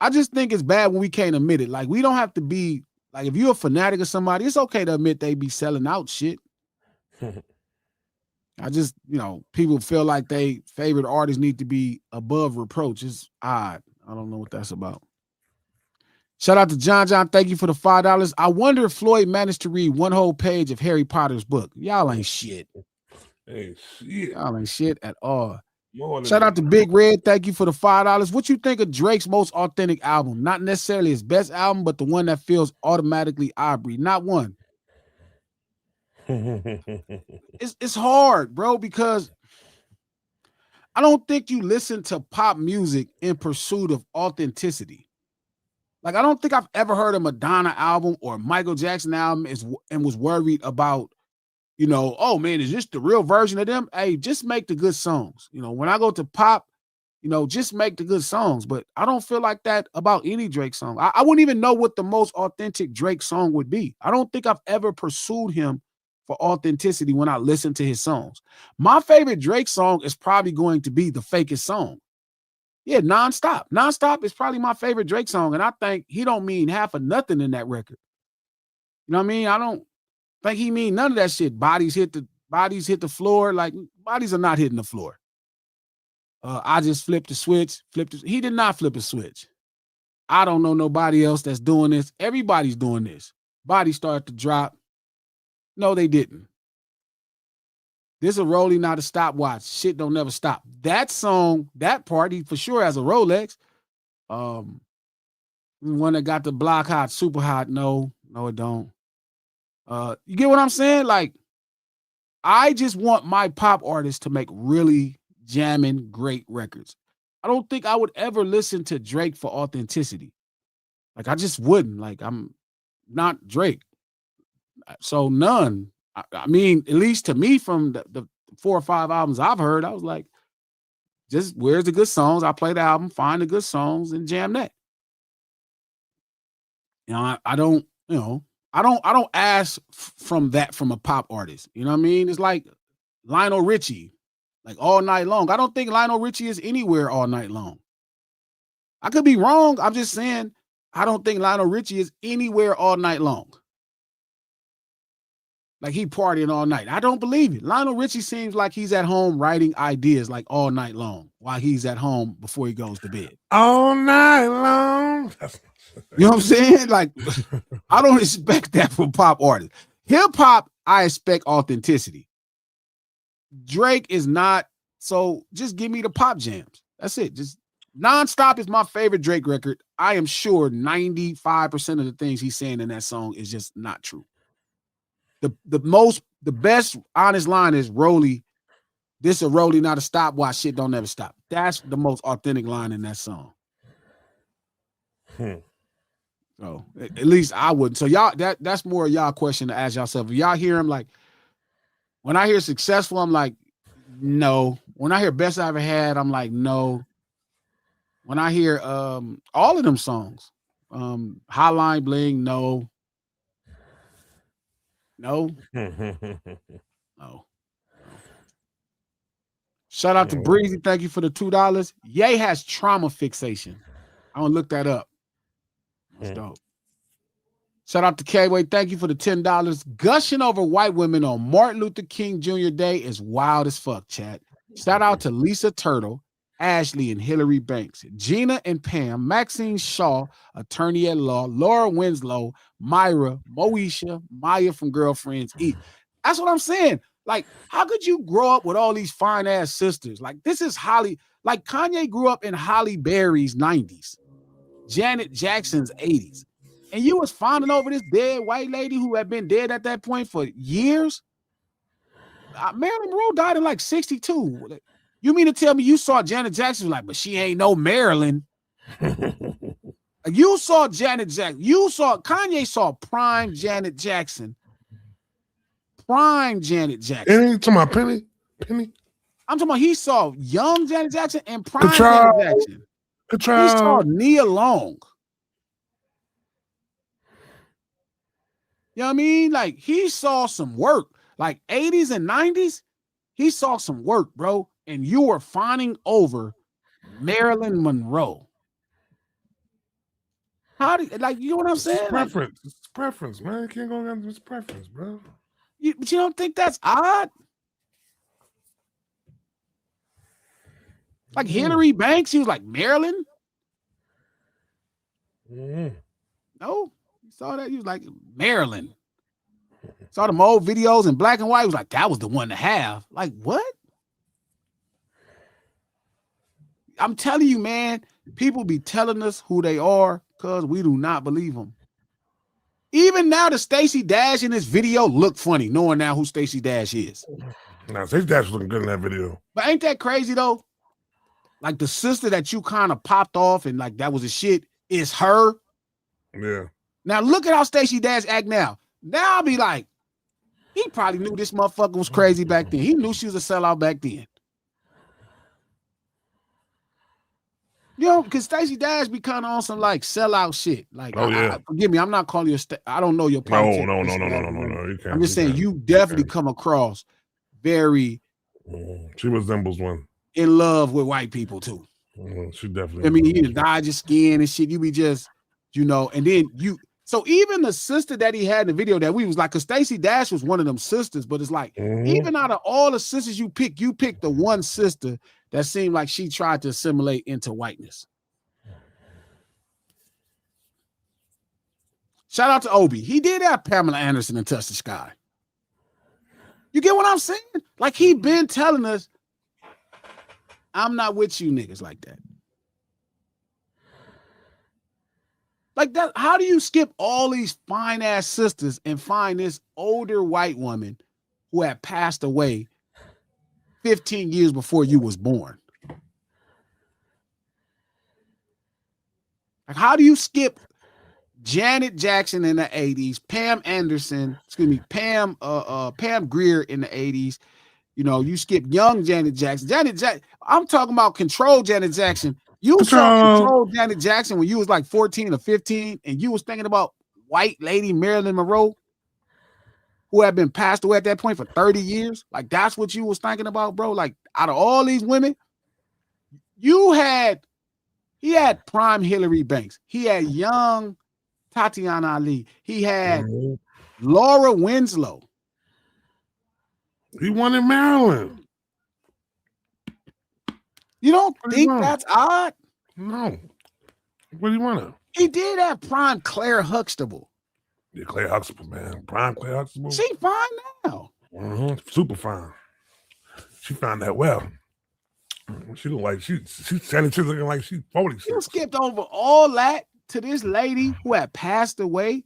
I just think it's bad when we can't admit it. Like, we don't have to be, like, if you're a fanatic of somebody, it's okay to admit they be selling out shit. I just, people feel like they favorite artists need to be above reproach. It's odd. I don't know what that's about. Shout out to John. Thank you for the $5. I wonder if Floyd managed to read one whole page of Harry Potter's book. Y'all ain't shit. Y'all ain't shit at all. Shout out to Big Red. Thank you for the $5. What you think of Drake's most authentic album? Not necessarily his best album, but the one that feels automatically Aubrey. Not one. It's hard, bro, because I don't think you listen to pop music in pursuit of authenticity. Like, I don't think I've ever heard a Madonna album or Michael Jackson album and was worried about, oh man, is this the real version of them? Hey, just make the good songs. When I go to pop, just make the good songs. But I don't feel like that about any Drake song. I wouldn't even know what the most authentic Drake song would be. I don't think I've ever pursued him for authenticity when I listen to his songs. My favorite Drake song is probably going to be The Fakest Song. Yeah, Nonstop. Nonstop is probably my favorite Drake song, and I think he don't mean half of nothing in that record. You know what I mean? I don't think he mean none of that shit. Bodies hit the floor. Like, bodies are not hitting the floor. I just flipped the switch. He did not flip a switch. I don't know nobody else that's doing this. Everybody's doing this. Bodies start to drop. No, they didn't. This a rolling, not a stopwatch. Shit don't never stop. That song, that part, he for sure has a Rolex. One that got the block hot, super hot. No, it don't. You get what I'm saying? Like, I just want my pop artists to make really jamming great records. I don't think I would ever listen to Drake for authenticity. Like, I just wouldn't. Like, I'm not Drake. So none. I mean, at least to me, from the 4 or 5 albums I've heard, I was like, just where's the good songs? I play the album, find the good songs, and jam that. I don't ask from a pop artist. You know what I mean? It's like Lionel Richie, like All Night Long. I don't think Lionel Richie is anywhere all night long. I could be wrong. I'm just saying I don't think Lionel Richie is anywhere all night long. Like, he partying all night. I don't believe it. Lionel Richie seems like he's at home writing ideas like all night long while he's at home before he goes to bed. All night long. You know what I'm saying? Like, I don't expect that from pop artists. Hip hop, I expect authenticity. Drake is not. So just give me the pop jams. That's it. Just Nonstop is my favorite Drake record. I am sure 95% of the things he's saying in that song is just not true. The best honest line is Rolly. This a Rolly, not a stopwatch. Shit don't never stop. That's the most authentic line in that song. So at least I wouldn't. So y'all, that's more of y'all question to ask yourself. If y'all hear him, like, when I hear successful, I'm like, no. When I hear best I ever had, I'm like, no. When I hear all of them songs, Hotline Bling, no. No. Shout out to Breezy. Thank you for the $2. Ye has trauma fixation. I want to look that up. That's dope. Shout out to K-Way. Thank you for the $10. Gushing over white women on Martin Luther King Jr. Day is wild as fuck, chat. Shout out to Lisa Turtle, Ashley and Hillary Banks, Gina and Pam, Maxine Shaw, attorney at law, Laura Winslow, Myra, Moesha, Maya from Girlfriends Eat. That's what I'm saying. Like, how could you grow up with all these fine ass sisters? Like, this is Holly. Like, Kanye grew up in Holly Berry's 90s, Janet Jackson's 80s. And you was fawning over this dead white lady who had been dead at that point for years. Marilyn Monroe died in like 62. You mean to tell me you saw Janet Jackson like, but she ain't no Marilyn? You saw Janet Jackson. Kanye saw prime Janet Jackson. Prime Janet Jackson. And to my Penny. I'm talking about he saw young Janet Jackson and prime Control. Janet Jackson. Control. He saw Nia Long. You know what I mean? Like, he saw some work. Like 80s and 90s, he saw some work, bro. And you were fawning over Marilyn Monroe. How do you, like, you know what I'm saying? It's preference. Like, it's preference, man. You can't go against his preference, bro. But you don't think that's odd? Like Hillary Banks, he was like, Marilyn? No, you saw that? He was like, Marilyn. Saw them old videos in black and white. He was like, that was the one to have. Like, what? I'm telling you, man, people be telling us who they are because we do not believe them. Even now, the Stacey Dash in this video look funny, knowing now who Stacey Dash is. Now, Stacey Dash was looking good in that video. But ain't that crazy, though? Like, the sister that you kind of popped off and, like, that was a shit is her. Yeah. Now, look at how Stacey Dash act now. Now I'll be like, he probably knew this motherfucker was crazy back then. He knew she was a sellout back then. You know, because Stacey Dash be kind of on some like sellout shit. Like, forgive me, I'm not calling you I don't know your politics. No. You can't. I'm just saying you definitely come across very. She resembles one. In love with white people too. She definitely. I mean, you dyed your skin and shit. You be just, and then you. So even the sister that he had in the video that we was like, because Stacey Dash was one of them sisters, but it's like, even out of all the sisters you picked the one sister that seemed like she tried to assimilate into whiteness. Shout out to Obi. He did have Pamela Anderson and Touch the Sky. You get what I'm saying? Like, he been telling us, I'm not with you niggas like that. Like that, how do you skip all these fine ass sisters and find this older white woman who had passed away 15 years before you was born? Like, how do you skip Janet Jackson in the 80s, Pam Grier in the 80s? You skip young Janet Jackson. I'm talking about control Janet Jackson. You saw control Janet Jackson when you was like 14 or 15, and you was thinking about white lady Marilyn Monroe, who had been passed away at that point for 30 years. Like, that's what you was thinking about, bro. Like, out of all these women, he had prime Hillary Banks. He had young Tatiana Ali. He had Laura Winslow. He won in Maryland. You don't think that's odd? No. What do you want? He did have prime Claire Huxtable. Yeah, Claire Huxtable, man. Prime Claire Huxtable. She fine now. Super fine. She found that well. She look like she's looking like she's 46. You skipped over all that to this lady who had passed away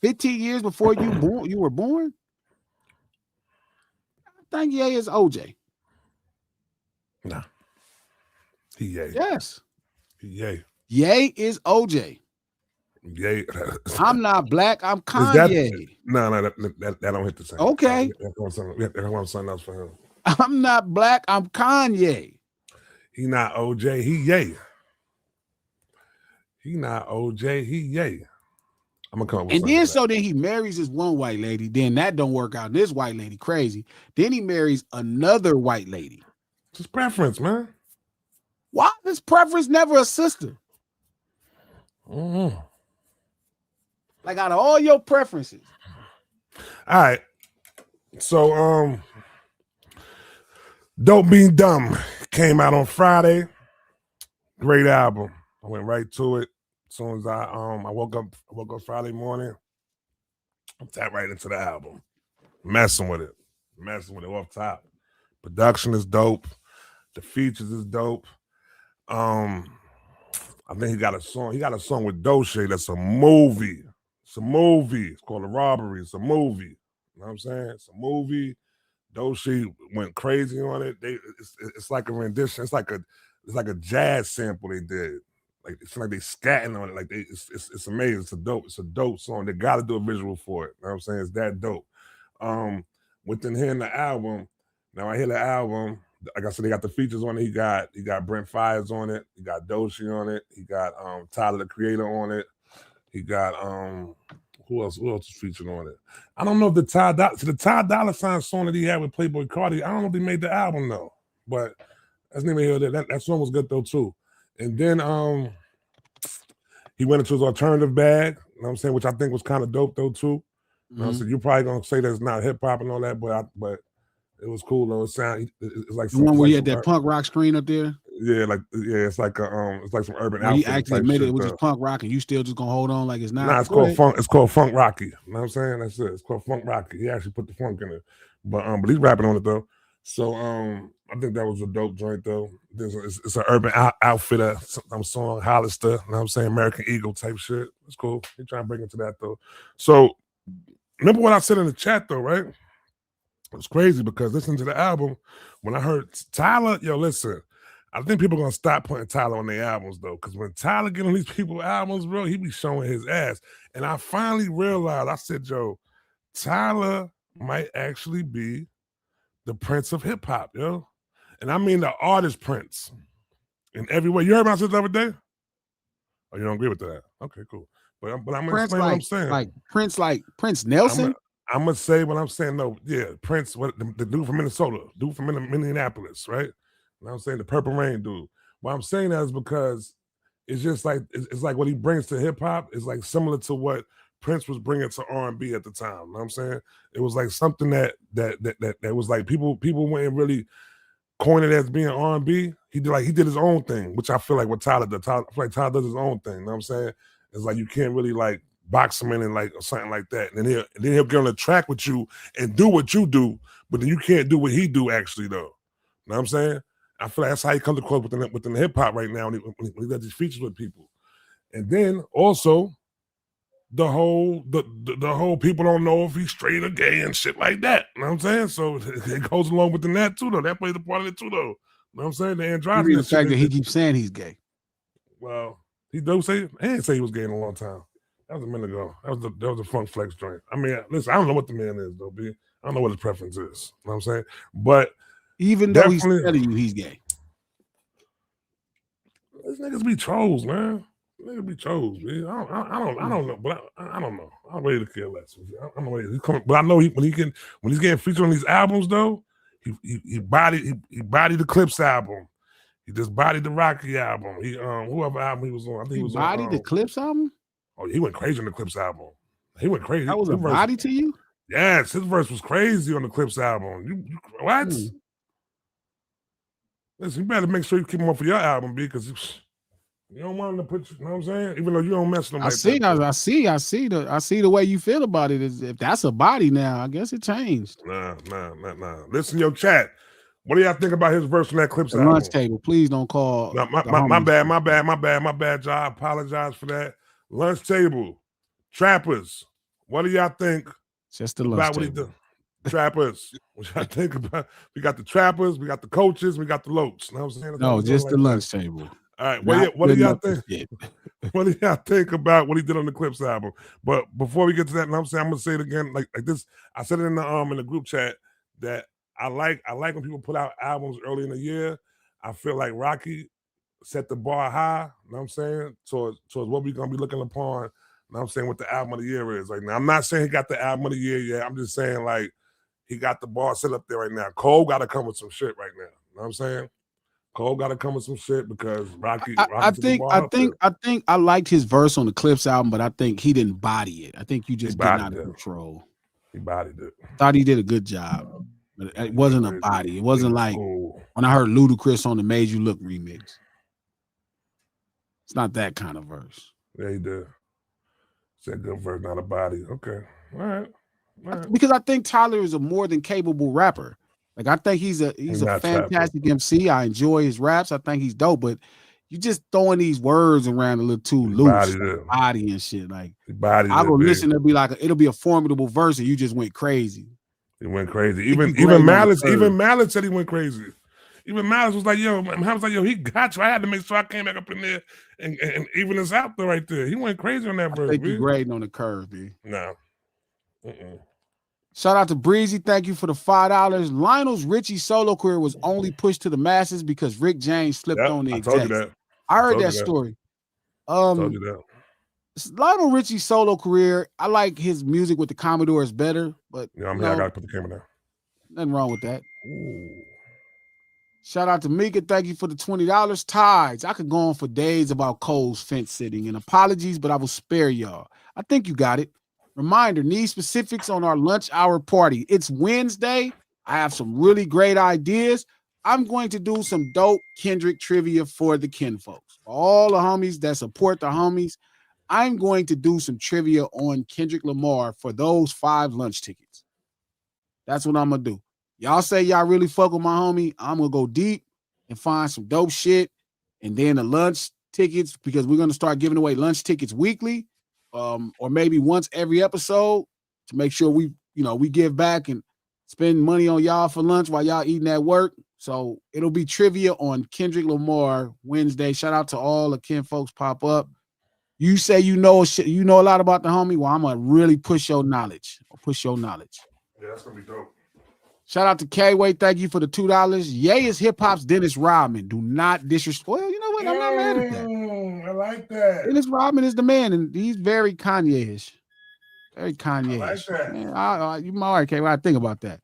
15 years before you were born. I think Ye is OJ. Nah. He Ye. Yes. He Ye. Ye is OJ. Ye. I'm not black. I'm Kanye. No, that don't hit the same. Okay. That's something else for him. I'm not black. I'm Kanye. He not OJ. He Ye. He not OJ. He Ye. I'm gonna come up with and then so then he marries this one white lady. Then that don't work out. This white lady crazy. Then he marries another white lady. It's his preference, man. Why is preference never a sister? Like, out of all your preferences. All right. So Dope Being Dumb came out on Friday. Great album. I went right to it. As soon as I woke up Friday morning, I tapped right into the album. Messing with it off top. Production is dope. The features is dope. I think he got a song. He got a song with Doche that's a movie. It's a movie. It's called The Robbery. It's a movie. You know what I'm saying? It's a movie. Doche went crazy on it. It's like a rendition. It's like a jazz sample they did. like it's like they scatting on it. Like it's amazing. It's a dope song. They got to do a visual for it. You know what I'm saying? It's that dope. Within hearing the album, now I hear the album. Like I said, they got the features on it. He got Brent Fires on it. He got Doshi on it. He got Tyler the Creator on it. He got who else is featured on it? I don't know if the Ty Dolla $ign song that he had with Playboy Cardi. I don't know if he made the album though, but that's neither here nor there. That song was good though too. And then he went into his alternative bag. You know what I'm saying, which I think was kind of dope though too. You know what I'm saying? You're probably gonna say that's not hip hop and all that, but it was cool though. It's like the one where he had that punk rock screen up there. Yeah, it's like some urban outfit. He actually admitted it was just punk rock, and you still just gonna hold on like it's not. Nah, it's called funk. It's called Funk Rocky. You know what I'm saying? That's it. It's called Funk Rocky. He actually put the funk in it, but he's rapping on it though. So I think that was a dope joint though. It's an urban outfitter, some song Hollister. You know what I'm saying? American Eagle type shit. It's cool. He trying to bring it to that though. So remember what I said in the chat though, right? It was crazy because listening to the album, when I heard Tyler, listen, I think people are gonna stop putting Tyler on their albums though, because when Tyler get on these people's albums, bro, he be showing his ass. And I finally realized, I said, Tyler might actually be the Prince of hip hop, yo. And I mean the artist Prince in every way. You heard my shit the other day? Oh, you don't agree with that? Okay, cool. But I'm gonna explain what I'm saying. Like Prince Nelson. I'm gonna say what I'm saying. No, yeah, Prince, what the dude from Minnesota, dude from Minneapolis, right? You know what I'm saying? The Purple Rain dude. Why I'm saying that is because it's just like it's like what he brings to hip hop is like similar to what Prince was bringing to R&B at the time. You know what I'm saying? It was like something that was like people wouldn't really coin it as being R&B. He did his own thing, which I feel like what Tyler does. I feel like Tyler does his own thing. You know what I'm saying? It's like you can't really like box him in and like or something like that. And then he'll get on the track with you and do what you do, but then you can't do what he do actually though. You know what I'm saying? I feel like that's how he comes across within the hip hop right now when he does these features with people. And then also the whole people don't know if he's straight or gay and shit like that. You know what I'm saying? So it goes along with that too though. That plays a part of it too though. You know what I'm saying? The androgynous. The fact that he keeps saying he's gay. Well, he do say he didn't say he was gay in a long time. That was a minute ago. That was a Funk Flex joint. I mean, listen, I don't know what the man is though, B. I don't know what his preference is. You know what I'm saying? But even though he's telling you he's gay. These niggas be trolls, man. Niggas be trolls, man. I don't know, but I don't know. I'm ready to kill less. I'm ready. But I know when he's getting featured on these albums though, he bodied the Clips album. He just bodied the Rocky album. He whoever album he was on. I think he was bodied the Clips album. Oh, he went crazy on the Clips album. He went crazy. That was a body to you? Yes, his verse was crazy on the Clips album. You what? Listen, you better make sure you keep him up for your album, because you don't want him to put you know what I'm saying? Even though you don't mess with him. I see the way you feel about it. Is if that's a body now, I guess it changed. Nah. Listen, your chat. What do y'all think about his verse on that Clips album? Lunch table, please don't call. No, my bad, Joe. I apologize for that. Lunch table, Trappers. What do y'all think? Just the lunch table. Trappers. What y'all think about? We got the Trappers, we got the coaches, we got the Locs. You know what I'm saying? No, just the lunch table. All right, what do y'all think? What do y'all think about what he did on the Clips album? But before we get to that, you know what I'm saying, I'm gonna say it again, like this. I said it in the group chat that I like when people put out albums early in the year. I feel like Rocky set the bar high, you know what I'm saying, towards what we're gonna be looking upon, you know what I'm saying, what the album of the year is. Like, now I'm not saying he got the album of the year yet. I'm just saying like he got the bar set up there right now. Cole gotta come with some shit right now. You know what I'm saying? Cole gotta come with some shit because Rocky I think I liked his verse on the Clips album, but I think he didn't body it. I think you just getting out of control. He bodied it. Thought he did a good job. But it wasn't a body. It wasn't like when I heard Ludacris on the Made You Look remix. It's not that kind of verse. Yeah, he did. It's a good verse, not a body. Okay. All right. Because I think Tyler is a more than capable rapper. Like, I think he's a fantastic MC. I enjoy his raps. I think he's dope, but you just throwing these words around a little too loose, like body and shit. Like, I'll go listen. It'll be a formidable verse, and you just went crazy. He went crazy. Even Malice said he went crazy. Even Miles was like, yo, he got you. I had to make sure I came back up in there and even us out there right there. He went crazy on that verse, I think B. you're grading on the curve, B. No. Shout out to Breezy. Thank you for the $5. Lionel's Richie solo career was only pushed to the masses because Rick James flipped on the I told you execs. that. I heard that story. Told you that. Lionel Richie's solo career, I like his music with the Commodores better, but yeah, I'm here. I gotta put the camera down. Nothing wrong with that. Ooh. Shout out to Mika. Thank you for the $20. Tides. I could go on for days about Cole's fence sitting, and apologies, but I will spare y'all. I think you got it. Reminder, need specifics on our lunch hour party. It's Wednesday. I have some really great ideas. I'm going to do some dope Kendrick trivia for the Ken folks. For all the homies that support the homies, I'm going to do some trivia on Kendrick Lamar for those 5 lunch tickets. That's what I'm going to do. Y'all say y'all really fuck with my homie. I'm going to go deep and find some dope shit. And then the lunch tickets, because we're going to start giving away lunch tickets weekly, or maybe once every episode, to make sure we give back and spend money on y'all for lunch while y'all eating at work. So it'll be trivia on Kendrick Lamar Wednesday. Shout out to all the Ken folks pop up. You say you know a lot about the homie. Well, I'm gonna really push your knowledge. Yeah, that's gonna be dope. Shout out to K-Way. Thank you for the $2. Ye is hip hop's Dennis Rodman. Do not disrespect. Well, you know what? I'm not mad at that. I like that. Dennis Rodman is the man, and he's very Kanye-ish. Very Kanye-ish. I like that. Man, you all right, K-Way? I think about that.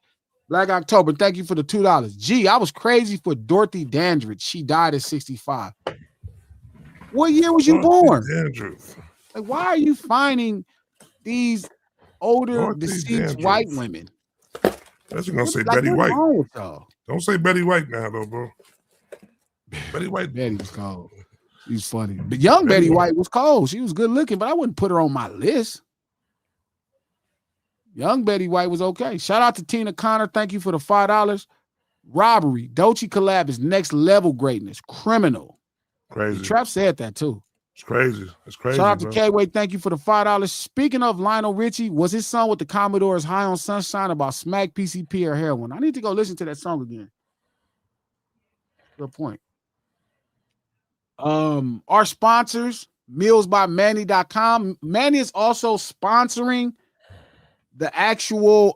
Black October. Thank you for the $2. Gee, I was crazy for Dorothy Dandridge. She died at 65. What year was you born? Dandridge. Like, why are you finding these older deceased white women? That's gonna say Betty White. Wrong with y'all? Don't say Betty White now, though, bro. Betty White. Betty was cold. She's funny. The young Betty White was cold. She was good looking, but I wouldn't put her on my list. Young Betty White was okay. Shout out to Tina Connor. Thank you for the $5. Robbery. Doechii collab is next level greatness. Criminal. Crazy. Trap said that too. It's crazy. It's crazy. Shout out to K-Way. Thank you for the $5. Speaking of Lionel Richie, was his song with the Commodores High on Sunshine about smack, PCP, or heroin? I need to go listen to that song again. Good point. Our sponsors, mealsbymanny.com. Manny is also sponsoring the actual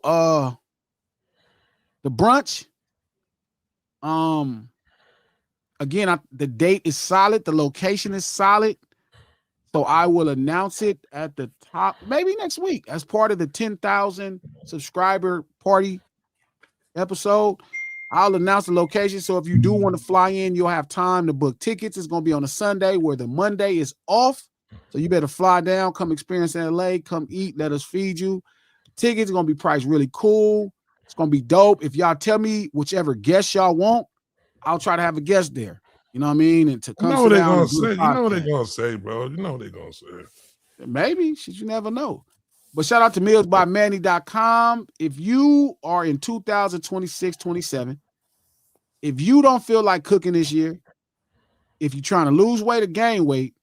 the brunch. Again, the date is solid, the location is solid. So I will announce it at the top, maybe next week, as part of the 10,000 subscriber party episode. I'll announce the location. So if you do want to fly in, you'll have time to book tickets. It's going to be on a Sunday where the Monday is off. So you better fly down, come experience in LA, come eat, let us feed you. Tickets are going to be priced really cool. It's going to be dope. If y'all tell me whichever guest y'all want, I'll try to have a guest there. You know what I mean? And to come you know what they're gonna say. You know what they're gonna say, bro. You know what they're gonna say. Maybe. Shit, you never know. But shout out to mealsbymanny.com. If you are in 2026, 27, if you don't feel like cooking this year, if you're trying to lose weight or gain weight,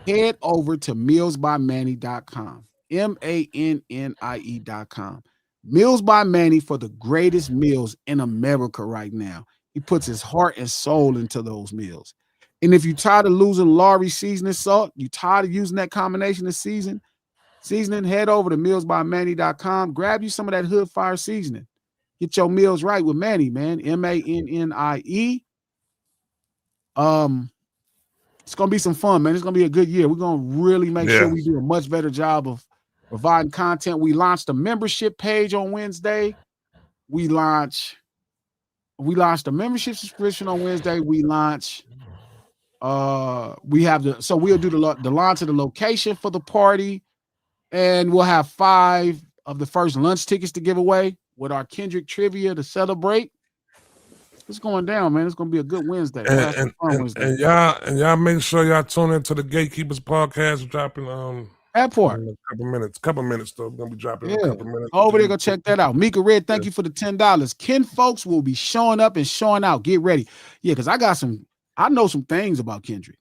head over to mealsbymanny.com. MANNIE.com. Meals by Manny for the greatest meals in America right now. He puts his heart and soul into those meals. And if you're tired of losing Lowry seasoning salt, you're tired of using that combination of seasoning, head over to mealsbymanny.com. Grab you some of that Hood Fire seasoning. Get your meals right with Manny, man. MANNIE. It's going to be some fun, man. It's going to be a good year. We're going to really make sure we do a much better job of providing content. We launched a membership page on Wednesday. We launched a membership subscription on Wednesday. We'll do the launch of the location for the party, and we'll have 5 of the first lunch tickets to give away with our Kendrick trivia to celebrate. It's going down, man. It's going to be a good Wednesday. And y'all make sure y'all tune into the Gatekeepers podcast. We're dropping that part. In a couple minutes though. We're gonna be dropping in a couple minutes. Over there, go check that out. Mika Red, thank you for the $10. Ken folks will be showing up and showing out. Get ready. Yeah, because I know some things about Kendrick.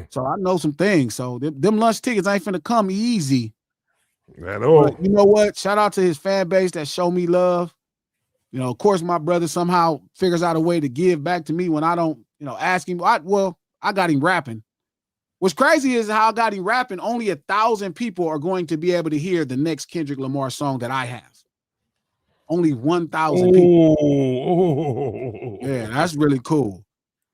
So I know some things. So them lunch tickets ain't finna come easy. At all. But you know what? Shout out to his fan base that show me love. You know, of course, my brother somehow figures out a way to give back to me when I don't, ask him. I got him rapping. What's crazy is how I got him rapping. Only 1,000 people are going to be able to hear the next Kendrick Lamar song that I have. Only 1,000 people. Yeah, that's really cool.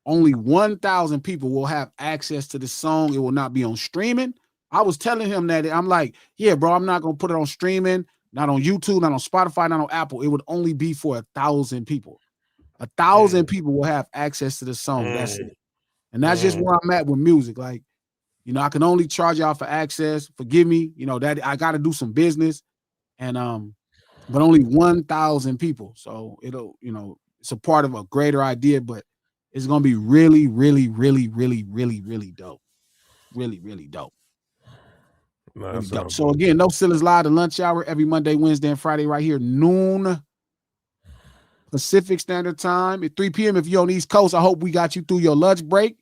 Only 1,000 people will have access to the song. It will not be on streaming. I was telling him that. I'm like, yeah, bro, I'm not going to put it on streaming, not on YouTube, not on Spotify, not on Apple. It would only be for 1,000 people. 1,000 people will have access to the song. That's it. And that's just where I'm at with music. Like, I can only charge y'all for access. Forgive me. That I got to do some business. And, but only 1,000 people. So it'll, it's a part of a greater idea, but it's going to be really, really, really, really, really, really dope. Really, really dope. Really dope. So again, No Ceilings Live, the lunch hour, every Monday, Wednesday, and Friday right here, noon Pacific Standard Time at 3 p.m. If you're on the East Coast, I hope we got you through your lunch break.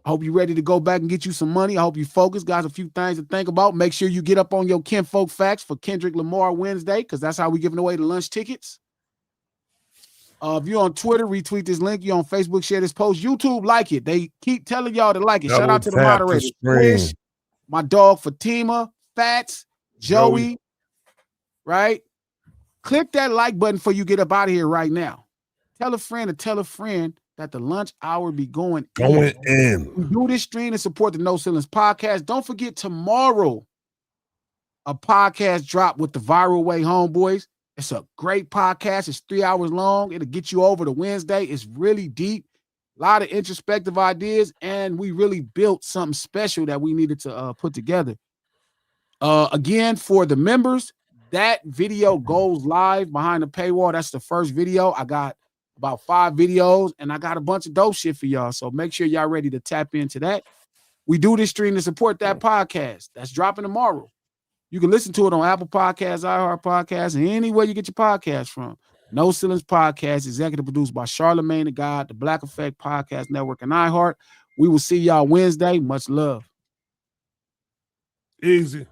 I hope you're ready to go back and get you some money. I hope you focus. Got a few things to think about. Make sure you get up on your Kinfolk Facts for Kendrick Lamar Wednesday, because that's how we're giving away the lunch tickets. If you're on Twitter, retweet this link. You're on Facebook, share this post. YouTube, like it. They keep telling y'all to like it. Shout out to the moderators. Wish, my dog Fatima, Fats, Joey, right? Click that like button before you get up out of here right now. Tell a friend to tell a friend that the lunch hour be going in. We do this stream to support the No Ceilings podcast. Don't forget tomorrow, a podcast drop with the Viral Way Homeboys. It's a great podcast. It's 3 hours long. It'll get you over to Wednesday. It's really deep. A lot of introspective ideas, and we really built something special that we needed to put together. Again, for the members, that video goes live behind the paywall. That's the first video. I got about 5 videos, and I got a bunch of dope shit for y'all. So make sure y'all ready to tap into that. We do this stream to support that podcast. That's dropping tomorrow. You can listen to it on Apple Podcasts, iHeart Podcasts, and anywhere you get your podcasts from. No Ceilings Podcast, executive produced by Charlamagne the God, the Black Effect Podcast Network, and iHeart. We will see y'all Wednesday. Much love. Easy.